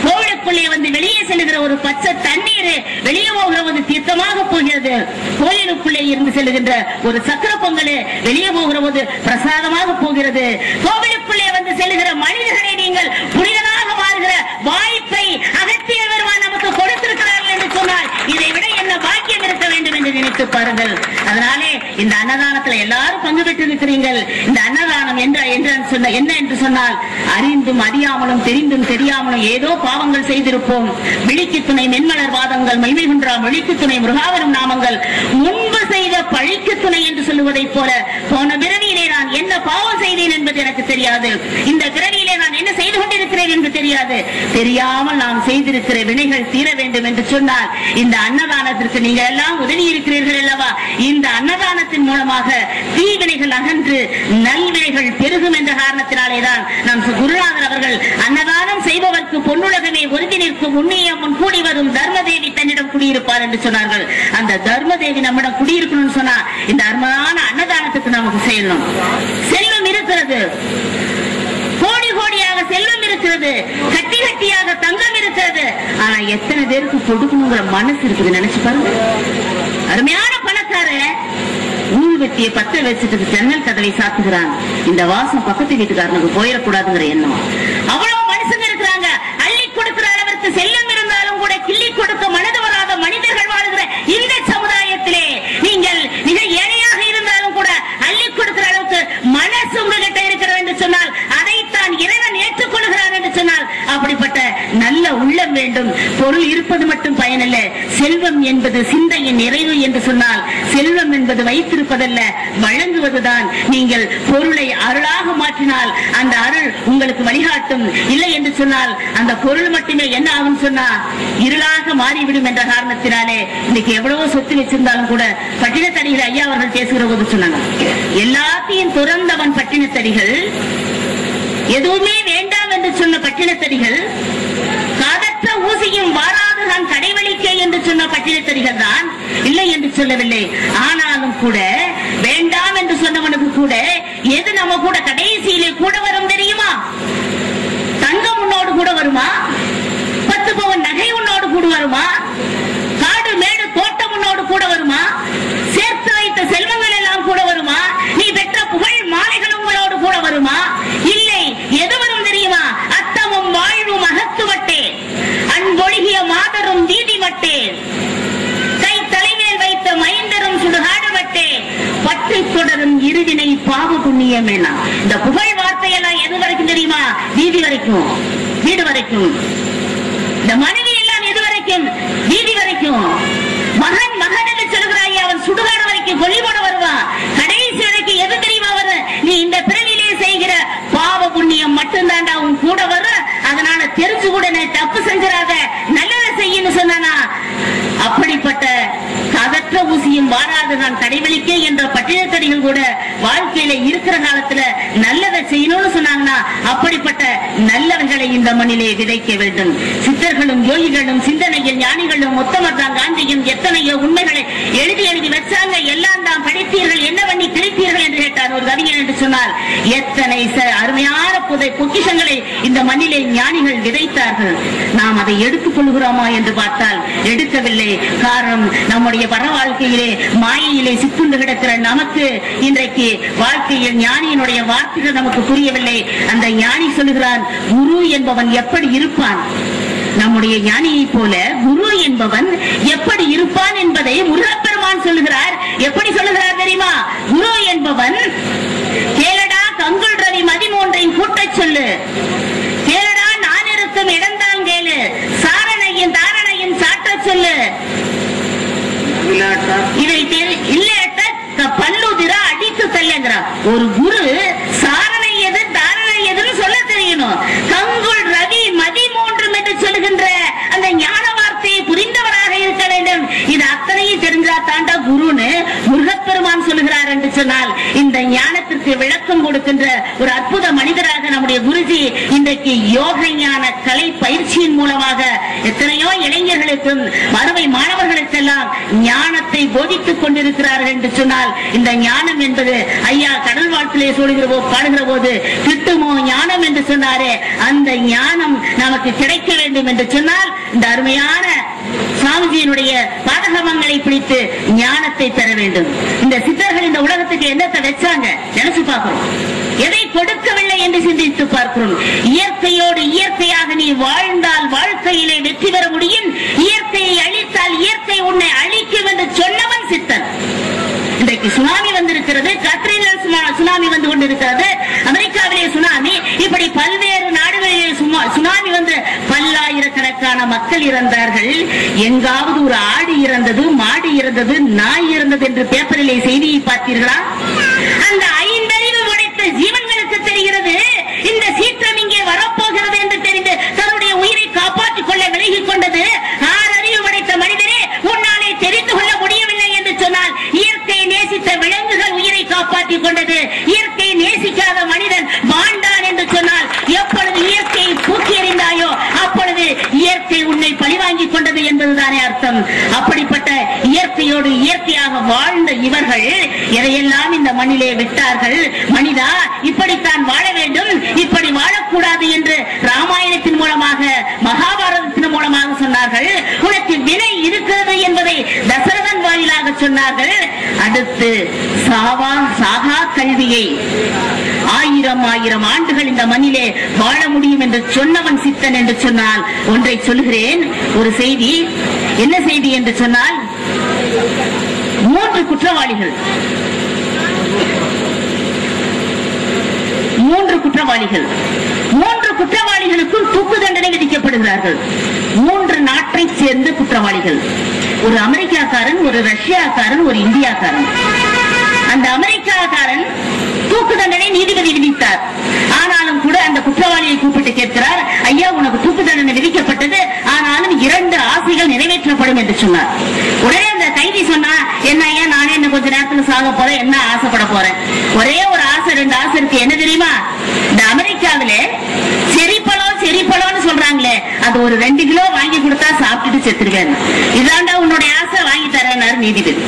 கோவிலுக்குள்ளே வந்து வெளியே செல்லுகிற ஒரு பச்சை தண்ணீர் வெளியே போகிற போது தீர்த்தமாக போகிறது. கோயிலுக்குள்ளே இருந்து செல்லுகின்ற ஒரு சக்கர பொங்கல் வெளியே போகிற போது பிரசாதமாக போகிறது. கோவிலுக்குள்ளே வந்து செல்லுகிற மனிதர்களை நீங்கள் புனிதனாக வாழ்கிற வாய்ப்பை அகத்திய பெருமான் நமக்கு கொடுத்திருக்கிறார்கள் என்று சொன்னால், இதை விட என்ன பாக்கியம் இருக்க வேண்டும் என்று நினைத்து பாருங்கள். அதனாலே இந்த அன்னதானத்தில் எல்லாரும் பங்கு பெற்று இருக்கிறீர்கள். இந்த அன்னதானம் என்ன என்று சொன்னால், அறிந்தும் அறியாமலும் தெரிந்தும் தெரியாமலும் ஏதோ பாவங்கள் செய்திருப்போம். விழிக்கு துணை மென்மலர் வாதங்கள் மெய்மை குன்றாம் ஒழிக்கு துணை முருகாவரும் நாமங்கள் முன்பு செய்த பழிக்கு துணை என்று சொல்லுவதைப் போல, போன பிறவியிலே நான் என்ன பாவம் செய்தேன் என்பது எனக்கு தெரியாது, இந்த பிறவியிலே நான் என்ன செய்து கொண்டிருக்கிறேன் என்று தெரியாது. தெரியாமல் நாம் செய்திருக்கிற வினைகள் தீர வேண்டும் என்று சொன்னால், இந்த அன்னதானத்திற்கு நீங்கள் எல்லாம் உதவி இருக்கிறீர்கள் அல்லவா? இந்த அன்னதானத்தின் மூலமாக தீவினைகள் அகன்று நல்வினைகள் பெருகும் என்ற காரணத்தினாலேதான் நம் குருநாதர் அவர்கள் அன்னதானம் செய்பவர்க்கு பொன்னுலகமே ஒருங்கி நிற்கும் உண்மையை முன் கூடி வரும் தர்மதேவி தன்னிடம் குடியிருப்பார் என்று சொன்னார்கள். அந்த தர்மதேவி நம்மிடம் குடியிருக்கணும்னு சொன்னா, இந்த அருமையான அன்னதானத்துக்கு நமக்கு செய்யணும். செல்வம் இருக்கிறது, கோடி கோடியாக செல்வம் இருக்கிறது, கட்டி கட்டியாக தங்கம் இருக்கிறது. ஆனா எத்தனை பேருக்கு கொடுக்கணுங்கிற மனசு இருக்குது நினைச்சு பாருங்க. அருமையான பணக்காரன் ஊழ்வெட்டியை பத்த வச்சுட்டு ஜன்னல் கதவை சாத்துகிறான். இந்த வாசம் பக்கத்து வீட்டுக்காரனுக்கு போயிடக்கூடாதுங்கிற எண்ணம். அவ்வளவு மனுஷங்க இருக்கிறாங்க. அள்ளி கொடுக்கிற அளவிற்கு செல்லம் இருந்தாலும் கூட கிள்ளி கொடுக்க மனது வராத மனிதர்கள் வாழ்கிற இந்த சமுதாயத்திலே நீங்கள் மிக ஏழையாக இருந்தாலும் கூட அள்ளி கொடுக்கிற அளவுக்கு வேண்டும். பொருள் இருப்பது மட்டும் பயனல்ல, செல்வம் என்பது சிந்தையின் நிறைவு என்று சொன்னால் செல்வம் என்பது வைத்திருப்பதல்ல, வழங்குவதுதான். நீங்கள் பொருளை அருளாக மாற்றினால் அந்த அருள் உங்களுக்கு வழிகாட்டும். இல்லை என்று சொன்னால் அந்த பொருள் மட்டுமே என்ன ஆகும் சொன்னா இருளாக மாறிவிடும் என்ற காரணத்தினாலே இன்னைக்கு எவ்வளவோ சொத்து வச்சிருந்தாலும் கூட பட்டினத்தடிகள் ஐயா அவர்கள் பேசுகிற போது சொன்னாங்க, எல்லாத்தையும் துறந்தவன் பட்டினத்தடிகள், எதுவுமே வேண்டாம் என்று சொன்ன பட்டினத்தடிகள், காதற்ற ஊசியும் வாராதுதான் கடைவழிக்க என்று சொன்ன பட்டினத்தடிகள் தான், இல்லை என்று சொல்லவில்லை. ஆனாலும் கூட வேண்டாம் என்று சொன்னவனுக்கு கூட எது நம்ம கூட கடைசியிலே கூட வரும் தெரியுமா? தங்கம் உன்னோடு கூட வருமா? 10 பவுன் நகை உன்னோடு கூட வருமா? காடு மேடு தோட்டம் உன்னோடு கூட வருமா? சேர்த்து வைத்த செல்வங்கள் எல்லாம் கூட வருமா? நீ பெற்ற புகழ் மாலைகள் உங்களோடு கூட வருமா? இல்லை. எது வரும் தெரியுமா? அத்தமும் வாழ்வும் அகத்துவட்டே, அன்பொழுகிய மாதரும் வீதி வட்டே, கை தலைமேல் வைத்த மைந்தரும் சுடுகாடுவட்டே, பட்டு தொடரும் இருவினை பாவ புண்ணியம் என. இந்த புகழ் வார்த்தையெல்லாம் எது வரைக்கும் தெரியுமா? வீதி வரைக்கும், வீடு வரைக்கும். இந்த மனைவி எல்லாம் எது வரைக்கும்? வீதி வரைக்கும். மகன் மகன் என்று சொல்கிறாய், அவன் சுடுகாடு வரைக்கும் கொல்லி போட வருவான். கடைசி வரைக்கும் எது தெரியுமா வரும்? நீ இந்த பிறவிலே செய்கிற பாவ புண்ணியம் மட்டும்தான்டா உன் கூட வரும். அதனால தெரிஞ்சு கூட நீ தப்பு செஞ்சிடாத, நல்லதை செய்யன்னு சொன்னானா. அப்படிப்பட்ட கதற்ற ஊசியும் வாராது நான் கடைவெளிக்க என்ற பட்டினத்தடிகள் கூட வாழ்க்கையில இருக்கிற காலத்துல நல்லதை செய்யணும்னு சொன்னாங்கன்னா அப்படிப்பட்ட நல்லவர்களை இந்த மண்ணிலே விதைக்க வேண்டும். சித்தர்களும் யோகிகளும் சிந்தனையில் ஞானிகளும் மொத்தமத்தான் காந்தியும் எத்தனையோ உண்மைகளை எழுதி எழுதி வச்சாங்க. எல்லாம் தான் படித்தீர்கள், என்ன பண்ணி கிழித்தீர்கள் என்று கேட்டார் ஒரு கவிஞர் என்று சொன்னால், எத்தனை அருமையான பொக்கிஷங்களை இந்த மண்ணிலே ஞானிகள் விதைத்தார்கள். நாம் அதை எடுத்துக் கொள்கிறோமா என்று பார்த்தால் எடுக்கவில்லை. காரணம், நம்முடைய பர வாழ்க்கையிலே மாயையிலே சிக்குண்டு கிடக்கிற நமக்கு இன்றைக்கு வாழ்க்கையில் ஞானியினுடைய வார்த்தைகள் நமக்கு புரியவில்லை. அந்த ஞானி சொல்லுகிறான், குரு என்பவன் எப்படி இருப்பான்? நம்முடைய ஞானியை போல குரு என்பவன் எப்படி இருப்பான் என்பதை முருகப்பெருமான் சொல்லுகிறார். எப்படி சொல்லுகிறார் தெரியுமா? குரு என்பவன், கேளடா கங்குள் ரவி 13 கூட்டச் சொல்லு, கேளடா நான் இருக்கும் இடம்தான் கேளு, சாரணையும் தாரணையும் சாட்ட சொல்லு, இதை இல்லட்ட பல்லுதிரா அடித்து தள்ளுங்கிறான். ஒரு குரு சாரணை எது தாரணை எதுன்னு சொல்ல தெரியணும். கங்குள் ரவி 13 என்று சொல்லுகின்ற அந்த ஞான வார்த்தையை புரிந்தவராக இருக்க வேண்டும். இது அத்தனையும் தெரிஞ்சா தாண்டா குருன்னு முருகப்பெருமான் சொல்லுகிறார் என்று சொன்னால், இந்த ஞானத்திற்கு விளக்கம் கொடுக்கின்ற ஒரு அற்புத மனிதராக நம்முடைய குருஜி இன்றைக்கு யோக ஞான கலை பயிற்சியின் மூலமாக எத்தனையோ இளைஞர்களுக்கும் மறுமை மாணவர்களுக்கெல்லாம் ஞானத்தை போதித்துக் கொண்டிருக்கிறார்கள் என்று சொன்னால், இந்த ஞானம் என்பது ஐயா கடல் வாழ்க்கையிலே சொல்லுகிற பாடுகிற போது கிட்டுமோ ஞானம் என்று சொன்னாரே, அந்த ஞானம் நமக்கு கிடைக்க வேண்டும் என்று சொன்னால் இந்த அருமையான சுவாமிஜியினுடைய பாதகமங்களை பிடித்து ஞானத்தை பெற வேண்டும். இந்த சித்தர்கள் இந்த உலகத்துக்கு என்னத்தை வச்சாங்க நினைச்சு பார்க்கிறோம். எதை கொடுக்கவில்லை என்று சிந்தித்து பார்க்கிறோம். இயற்கையோடு இயற்கையாக நீ வாழ்ந்தால் வாழ்க்கையிலே வெற்றி பெற முடியும். இயற்கையை அழித்தால் இயற்கை உன்னை அழிக்கும் என்று சொன்னவன் சித்தன். இன்றைக்கு சுனாமி வந்திருக்கிறது, கத்ரீனா சுனாமி வந்து கொண்டிருக்கிறது, அமெரிக்காவிலே சுனாமி, இப்படி பல்வேறு நாடுகளிலே சுனாமி வந்து பல்லாயிரக்கணக்கான மக்கள் இறந்தார்கள். எங்காவது ஒரு ஆடு இறந்தது, மாடு இறந்தது, நாய் இறந்தது என்று பேப்பரிலே செய்தியை பார்த்தீர்களா? அந்த 5 அறிவு உடைத்த ஜீவன்களுக்கு தெரிகிறது இந்த சீற்றம் இங்கே வரப்போகிறது என்று தெரிந்து தன்னுடைய உயிரை காப்பாற்றிக் கொள்ள விலகிக் கொண்டது. 6 அறிவு உடைத்த மனிதனே உன்னாலே தெரிந்து கொள்ள முடியவில்லை என்று சொன்னால், இயற்கையை நேசித்த விலங்குகள் உயிரை காப்பாற்றிக் கொண்டது. இயற்கையை நேசிக்காத மனிதன் வாழ்ந்தான் என்று சொன்னால், எப்பொழுது இயற்கையை தூக்கி எறிந்தாயோ அப்பொழுது இயற்கை உன்னை பழிவாங்கிக் கொண்டது என்பதுதானே அர்த்தம். அப்படிப்பட்ட இயற்கையோடு இயற்கையாக வாழ்ந்த இவர்கள் எதையெல்லாம் இந்த மண்ணிலே விட்டார்கள். மனிதா, இப்படித்தான் வாழ வேண்டும், இப்படி வாழக்கூடாது என்று ராமாயணத்தின் மூலமாக மகாபாரதத்தின் மூலமாக சொன்னார்கள். உனக்கு வினை இருக்கிறது என்பதை தசரதன் வாயிலாக சொன்னார்கள். அடுத்து சாகா கல்வியை 1000 ஆண்டுகள் இந்த மண்ணிலே வாழ முடியும் என்று சொன்னவன் சித்தன் என்று சொன்னால், ஒன்றை சொல்கிறேன். ஒரு செய்தி, என்ன செய்தி என்று சொன்னால், 3 குற்றவாளிகள் 3 குற்றவாளிகளுக்கும் தூக்கு தண்டனை விதிக்கப்படுகிறார்கள். 3 நாட்டை சேர்ந்த குற்றவாளிகள். ஒரு அமெரிக்காக்காரன், ஒரு ரஷ்யாக்காரன், ஒரு இந்தியாக்காரன். அந்த அமெரிக்காக்காரன் தூக்கு தண்டனை நீதிபதி விதித்தார். ஆனாலும் கூட அந்த குற்றவாளியை கூப்பிட்டு கேட்கிறார், ஐயா உனக்கு தூக்கு தண்டனை விதிக்கப்பட்டது, ஆனாலும் 2 ஆசைகள் நிறைவேற்றப்படும் என்று சொன்னார். உடனே அந்த கைதி சொன்னா, என்ன ஐயா நானே இன்னும் கொஞ்ச நேரத்துல சாக போறேன், என்ன ஆசைப்பட போறேன், ஒரே ஒரு ஆசை 2 ஆசை இருக்கு, என்ன தெரியுமா, இந்த அமெரிக்காவிலே செரிப்பழம்னு சொல்றாங்களே, அது ஒரு 2 கிலோ வாங்கி கொடுத்தா சாப்பிட்டுட்டு செத்துருவேன், இதாண்டா உன்னுடைய ஆசை, வாங்கி தரேன்னாரு நீதிபதி.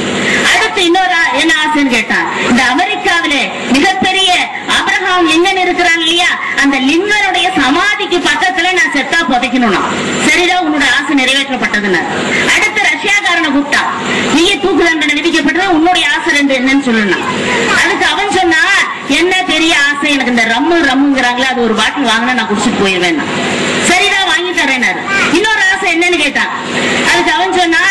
அடுத்து இன்னொரு என்ன ஆசைன்னு கேட்டான், இந்த அமெரிக்காவிலே மிகப்பெரிய ஆபிரகாம் லிங்கன் இருக்கிறான் இல்லையா, அந்த லிங்கனுடைய சமாதிக்கு பக்கத்துல நான் செத்தா புதைக்கணும். சரிடா உன்னோட ஆசை நிறைவேற்றப்பட்டதுன்னு. அடுத்து ரஷ்யாக்காரனை கூப்பிட்டா, நீயே தூக்கு தண்டனை விதிக்கப்பட்டது, உன்னுடைய ஆசை 2 என்னன்னு சொல்லணும். அதுக்கு அவன் சொன்னா, என்ன பெரிய ஆசை, எனக்கு இந்த ரம்முங்கிறாங்களே அது ஒரு பாட்டில் வாங்கினா நான் குடிச்சிட்டு போயிருவேன். சரிதான் வாங்கி தரேனாரு. இன்னொரு ஆசை என்னன்னு கேட்டான். அதுக்கு அவன் சொன்னா,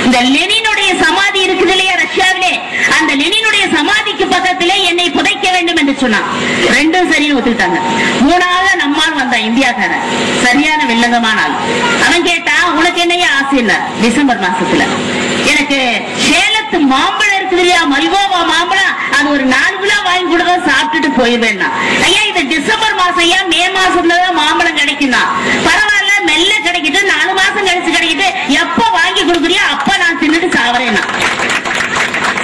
இந்த லெனினுடைய சமாதி இருக்குது இல்லையா ரஷ்யாவிலே, அந்த லெனினுடைய சமாதிக்கு பக்கத்திலே என்னை புதைக்க வேண்டும் என்று சொன்னான். 2 சரின்னு ஒத்துக்கிட்டாங்க. 3ஆவது நம்மால் வந்தான் இந்தியாக்காரன், சரியான வில்லங்கமான ஆள். அவன் கேட்டான், உனக்கு என்னையா ஆசை இல்ல, டிசம்பர் மாசத்துல எனக்கு சேலத்து மாம்பழம் இருக்குது இல்லையா, மல்கோவா மாம்பழம், அது ஒரு 4 கிலோ வாங்கி கொடுக்க சாப்பிட்டுட்டு போயிருவேன். ஐயா இது டிசம்பர் மாசம், ஐயா மே மாசத்துலதான் மாம்பழம் கிடைக்கும், பரவாயில்ல மெல்ல கிடைக்கிட்டு 4 மாசம் கழிச்சு கிடைக்கிட்டு, எப்ப வாங்கி கொடுக்குறியோ அப்ப நான் தின்னுட்டு சாவறேன்.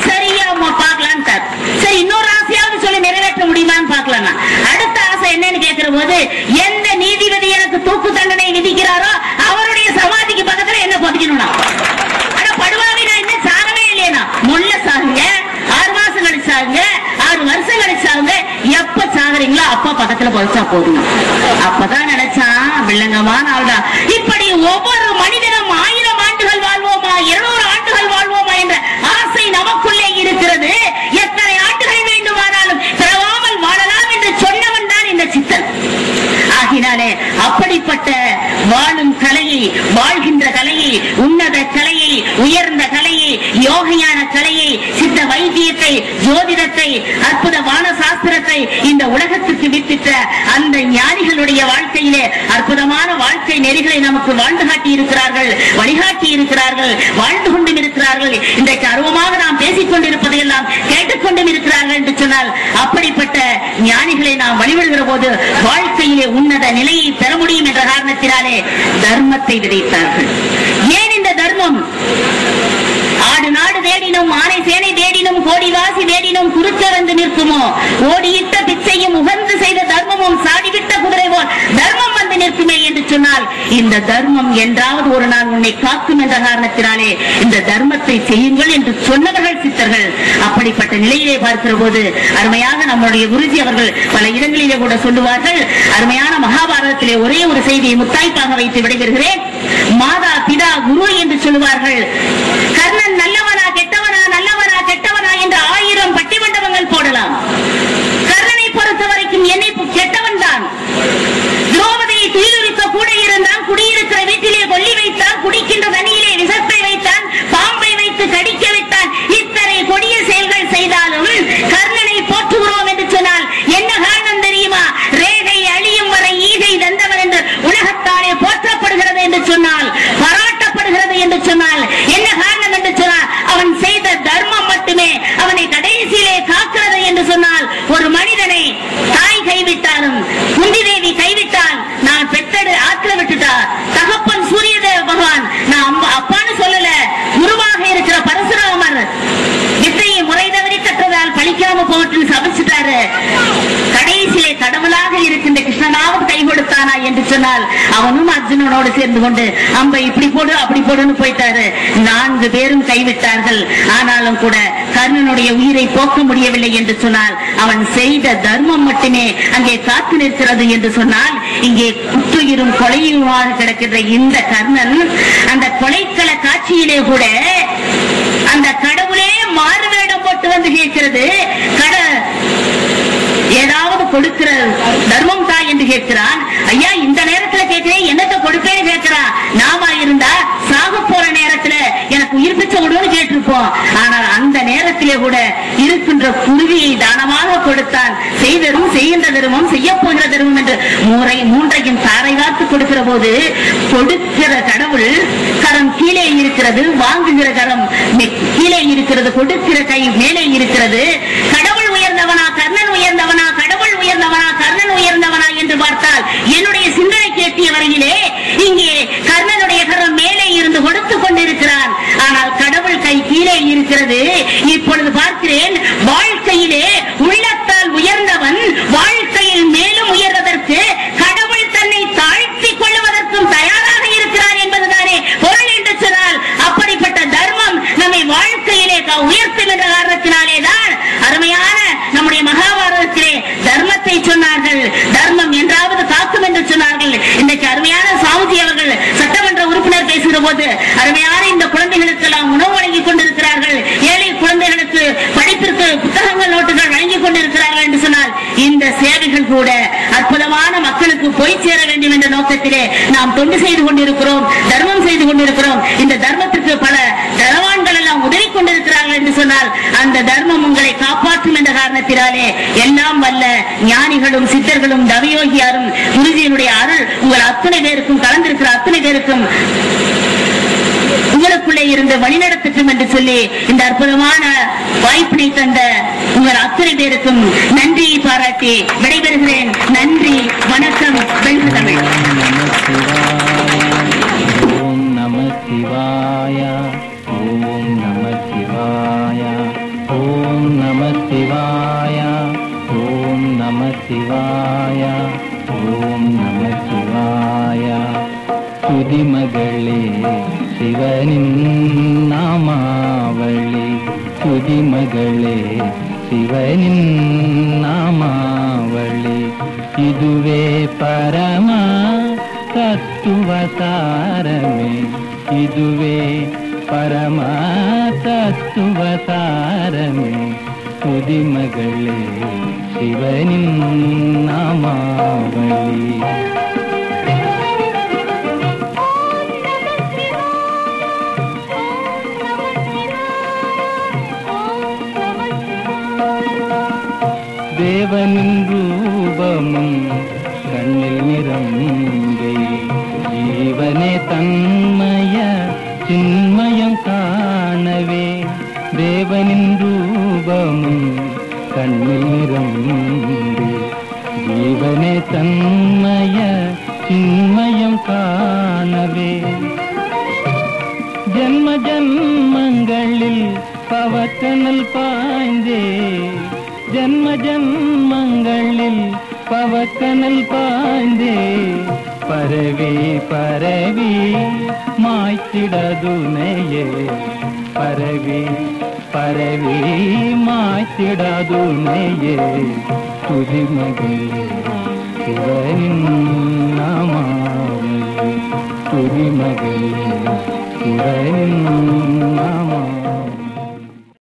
சரியா பாக்கலாம். சரி இன்னொரு ஆசையாவது சொல்லி நிறைவேற்ற முடியுமான்னு பாக்கலாம். அடுத்த ஆசை என்னன்னு கேட்கிற போது, எந்த நீதிபதி எனக்கு தூக்கு தண்டனை விதிக்கிறாரோ அவருடைய சமாதிக்கு பக்கத்துல என்ன புதைக்கணும். ஆனா படுவாவி நான் இன்னும் சாகவே இல்லையா, முள்ள சாகுங்க, 6 மாசம் கழிச்சாங்க, 6 வருஷம் கழிச்சாங்க, எப்ப சாகுறீங்களோ அப்ப பக்கத்துல புதைச்சா போதும். அப்பதான் நினைச்சான் வில்லங்கமான ஆள்டா. இப்படி ஒவ்வொரு மனிதனும் 1000 ஆண்டுகள் வாழ்வோமா, 200 ஆண்டுகள் வாழ்வோமா என்ற ஆசை நமக்குள்ளே இருக்கிறது. எத்தனை ஆண்டுகள் வேண்டுமானாலும் பிறவாமல் வாழலாம் என்று சொன்னவன் தான் இந்த சித்தன். ஆகினாலே அப்படிப்பட்ட வாழும் கலையை, வாழ்கின்ற கலையை, உன்னத கலையை, உயர்ந்த கலையை, யோகையான கலையை, சித்த வைத்தியத்தை, ஜோதிடத்தை, அற்புத வான சாஸ்திரத்தை இந்த உலகத்துக்கு வித்திட்ட அந்த ஞானிகளுடைய வாழ்க்கையிலே அற்புதமான வாழ்க்கை நெறிகளை நமக்கு வாழ்ந்து காட்டி இருக்கிறார்கள், வழிகாட்டி இருக்கிறார்கள், வாழ்ந்து கொண்டும் இருக்கிறார்கள். இன்றைக்கு அருவமாக நாம் பேசிக் கொண்டிருப்பதையெல்லாம் கேட்டுக்கொண்டும் இருக்கிறார்கள் என்று சொன்னால், அப்படிப்பட்ட ஞானிகளை நாம் வழிபடுகிற போது வாழ்க்கையிலே உன்னத நிலையை பெற முடியும் என்ற காரணத்தினாலே தர்மத்தை விதைத்தார்கள். ஏன் இந்த தர்மம்? ஆடு நாடு தேடினும், ஆனை சேனை தேடினும், கோடிவாசி தேடினும் குறுக்க வந்து நிற்குமோ, ஓடியிட்ட பிச்சையும் உகந்து செய்த தர்மமும் சாடிவிட்ட குதிரை போல் தர்மம் வந்து நிற்குமே என்று சொன்னால், இந்த தர்மம் என்றாவது ஒரு நாள் உன்னை காக்கும் என்ற காரணத்தினாலே இந்த தர்மத்தை செய்யுங்கள் என்று சொன்னவர்கள் சித்தர்கள். அப்படிப்பட்ட நிலையிலே பார்க்கிற போது அருமையாக நம்முடைய குருஜி அவர்கள் பல இடங்களிலே கூட சொல்லுவார்கள். அருமையான மகாபாரதத்திலே ஒரே ஒரு செய்தியை முத்தாய்ப்பாக வைத்து விடைபெறுகிறேன். மாதா பிதா குரு என்று சொல்லுவார்கள். கர்ணன் நல்லவனா கெட்டவனா, நல்லவனா கெட்டவனா என்று 1000 பட்டிமண்டபங்கள் போடலாம். கர்ணனை பொறுத்த வரைக்கும் என்னை கெட்டவன் தான். திரௌபதியை துயிலுரிக்க கூட இருந்தான், குடியிருக்கிற வீட்டிலே கொல்லி வைத்தான், குடிக்கின்ற தண்ணியிலே விஷத்தை வைத்தான், பாம்பை வைத்து கடிக்க விட்டான். இத்தனை கொடிய செயல்கள் செய்தாலும் கர்ணனை போற்றுகிறோம் என்று சொன்னால் என்ன காரணம் தெரியுமா? ரேகை அழியும் வரை ஈகை தந்தவன் என்று உலகத்தாலே போற்றப்படுகிறது என்று சொன்னால், பாராட்டப்படுகிறது என்று சொன்னால் என்ன காரணம் என்று சொன்னால், அவன் செய்த தர்மம் மட்டுமே அவனை கடைசியிலே காக்கிறது என்று சொன்னால், ஒரு மனிதனை தாய் கைவிட்டாலும், குந்தி தேவி கைவிட்டால், நான் பெற்றெடு ஆற்ற விட்டுட்டா, தகப்பன் சூரியதேவ பகவான், நான் அப்பான்னு சொல்லல, குருவாக இருக்கிற பரசுராமர் வித்தையை முறை தவறி கற்றதால் பழிக்காம போட்டு சபிச்சுட்டாரு. கடைசியிலே கடவுளாக இருக்கின்ற கிருஷ்ணனாவது கை கொடுத்தானா என்று சொன்னால், அவனும் அர்ஜுனனோடு சேர்ந்து கொண்டு அம்பை இப்படி போடு அப்படி போடுன்னு போயிட்டாரு. 4 பேரும் கைவிட்டார்கள். ஆனாலும் கூட கர்ணனுடைய உயிரை போக்க முடியவில்லை என்று சொன்னால், அவன் செய்த தர்மம் மட்டுமே அங்கே காத்து நிற்கிறது என்று சொன்னால், இங்கே குற்றுயிரும் கொலையுமாக கிடக்கின்ற இந்த கர்ணன் அந்த கொலைக்கள காட்சியிலே கூட அந்த கடவுளே மாறுவேடம் போட்டு வந்து கேட்கிறது. ஏதாவது கொடுக்கிற தர்மம் தாய் என்று கேட்கிறான். ஐயா இந்த நேரத்துல கேட்கிறேன், என்னத்தை கொடுப்பேன்னு கேட்கிறான். நாம இருந்தா சாக போற நேரத்துல எனக்கு உயிர் பிச்சை விடுன்னு கேட்டிருப்போம். ஆனால் அந்த நேரத்தில் கூட்டிலே கூட இருக்கின்ற குருவியை தானமாக கொடுத்தான். செய்ததும் செய்கின்ற தர்மம் செய்ய போகிற தர்மம் என்று மூன்றையும் தாரை வார்த்து கொடுக்கிற போது கொடுக்கிற கடவுள் கரம் கீழே இருக்கிறது, வாங்குகிற கரம் கீழே இருக்கிறது, கொடுக்கிற கை மேலே இருக்கிறது. கடவுள் உயர்ந்தவனா, கர்ணன் உயர்ந்தவனா, கடவுள் உயர்ந்தவனா, கர்ணன் உயர்ந்தவனா என்று பார்த்தால் என்னுடைய சிந்தனை கேட்டிய வரையிலே இங்கே கர்ணனுடைய கரம் மேலே இருந்து கொடுத்துக் கொண்டிருக்கிறான். ஆனால் கடவுள் கை கீழே இருக்கிறது. இப்பொழுது பார்க்கிறேன், வாழ்க்கையிலே உள்ளத்தால் உயர்ந்தவன் வாழ்க்கையில் மேலும் உயர்வதற்கு கடவுள் தன்னை தாழ்த்திக் கொள்வதற்கும் தயாராக இருக்கிறார் என்பதுதானே பொருள் என்று சொன்னால், அப்படிப்பட்ட தர்மம் நம்மை வாழ்க்கையிலே உயர்த்தும் என்ற காரணத்தினாலேதான் அருமையான நம்முடைய மகாபாரதத்திலே தர்மத்தை சொன்னார்கள். தர்மம் என்றாவது காக்கும் என்று சொன்னார்கள். இன்றைக்கு அருமையான சாவுதி அவர்கள் சட்டமன்ற உறுப்பினர் பேசுகிற போது அருமையான இந்த குழந்தைகளுக்கு எல்லாம் உணவு வழங்கிக் கொண்டிருக்கிறார்கள், ஏழை குழந்தைகளுக்கு படிப்பிற்கு புத்தகங்கள் நோட்டுகள் வழங்கிக் கொண்டிருக்கிறார்கள் என்று சொன்னால், இந்த சேவைகள் கூட அற்புதமான மக்களுக்கு போய் சேர வேண்டும் என்ற நோக்கத்திலே நாம் தொண்டு செய்து கொண்டிருக்கிறோம், தர்மம் செய்து கொண்டிருக்கிறோம். இந்த தர்மத்திற்கு பல தனவான்கள் எல்லாம் உதவி கொண்டிருக்கிறார்கள் என்று சொன்னால், அந்த தர்மம் உங்களை காப்பாற்றும் என்ற காரணத்தினாலே எல்லாம் வல்ல ஞானிகளும் சித்தர்களும் தவயோகியாரும் குருஜியினுடைய அருள் உங்கள் அத்தனை பேருக்கும் கலந்திருக்கிற அத்தனை பேருக்கும் உங்களுக்குள்ளே இருந்து வழிநடத்தட்டும் என்று சொல்லி இந்த அற்புதமான வாய்ப்பினை தந்த உங்கள் அத்தனை பேருக்கும் நன்றியை பாராட்டி விடைபெறுகிறேன். நன்றி, வணக்கம். வென்று தமிழ். ஓம் நம சிவாய, ஓம் நம சிவாய, ஓம் நம சிவாய, ஓம் நம சிவாய, ஓம் நம சிவாய. துதிமகளே சிவனின் நாமாவளி, துதிமகளே சிவனின் நாமாவளி. இதுவே பரம தத்துவசாரமே, இதுவே பரம தத்துவசாரமே. துதிமகளே சிவனின் நாமாவளி. தேவனின் ரூபமும் கண்ணில் நிறம்பே, ஜீவனே தன்மய சின்மயம் காணவே. தேவனின் ரூபமும் கண்ணில் நிறம்பே, ஜீவனே தன்மய சின்மயம் காணவே. ஜன்ம ஜன்மங்களில் பவக்கனல் பாய்ந்தே, ஜன்ம ஜன்மங்களில் பவக்கனல் பாய்ந்தே. பரவி பரவி மாய்த்திடதுனையே, பரவி பரவி மாய்த்திடதுனையே. துதிமகளே சிவனின் நாமாவளி, துதிமகளே சிவனின் நாமாவளி.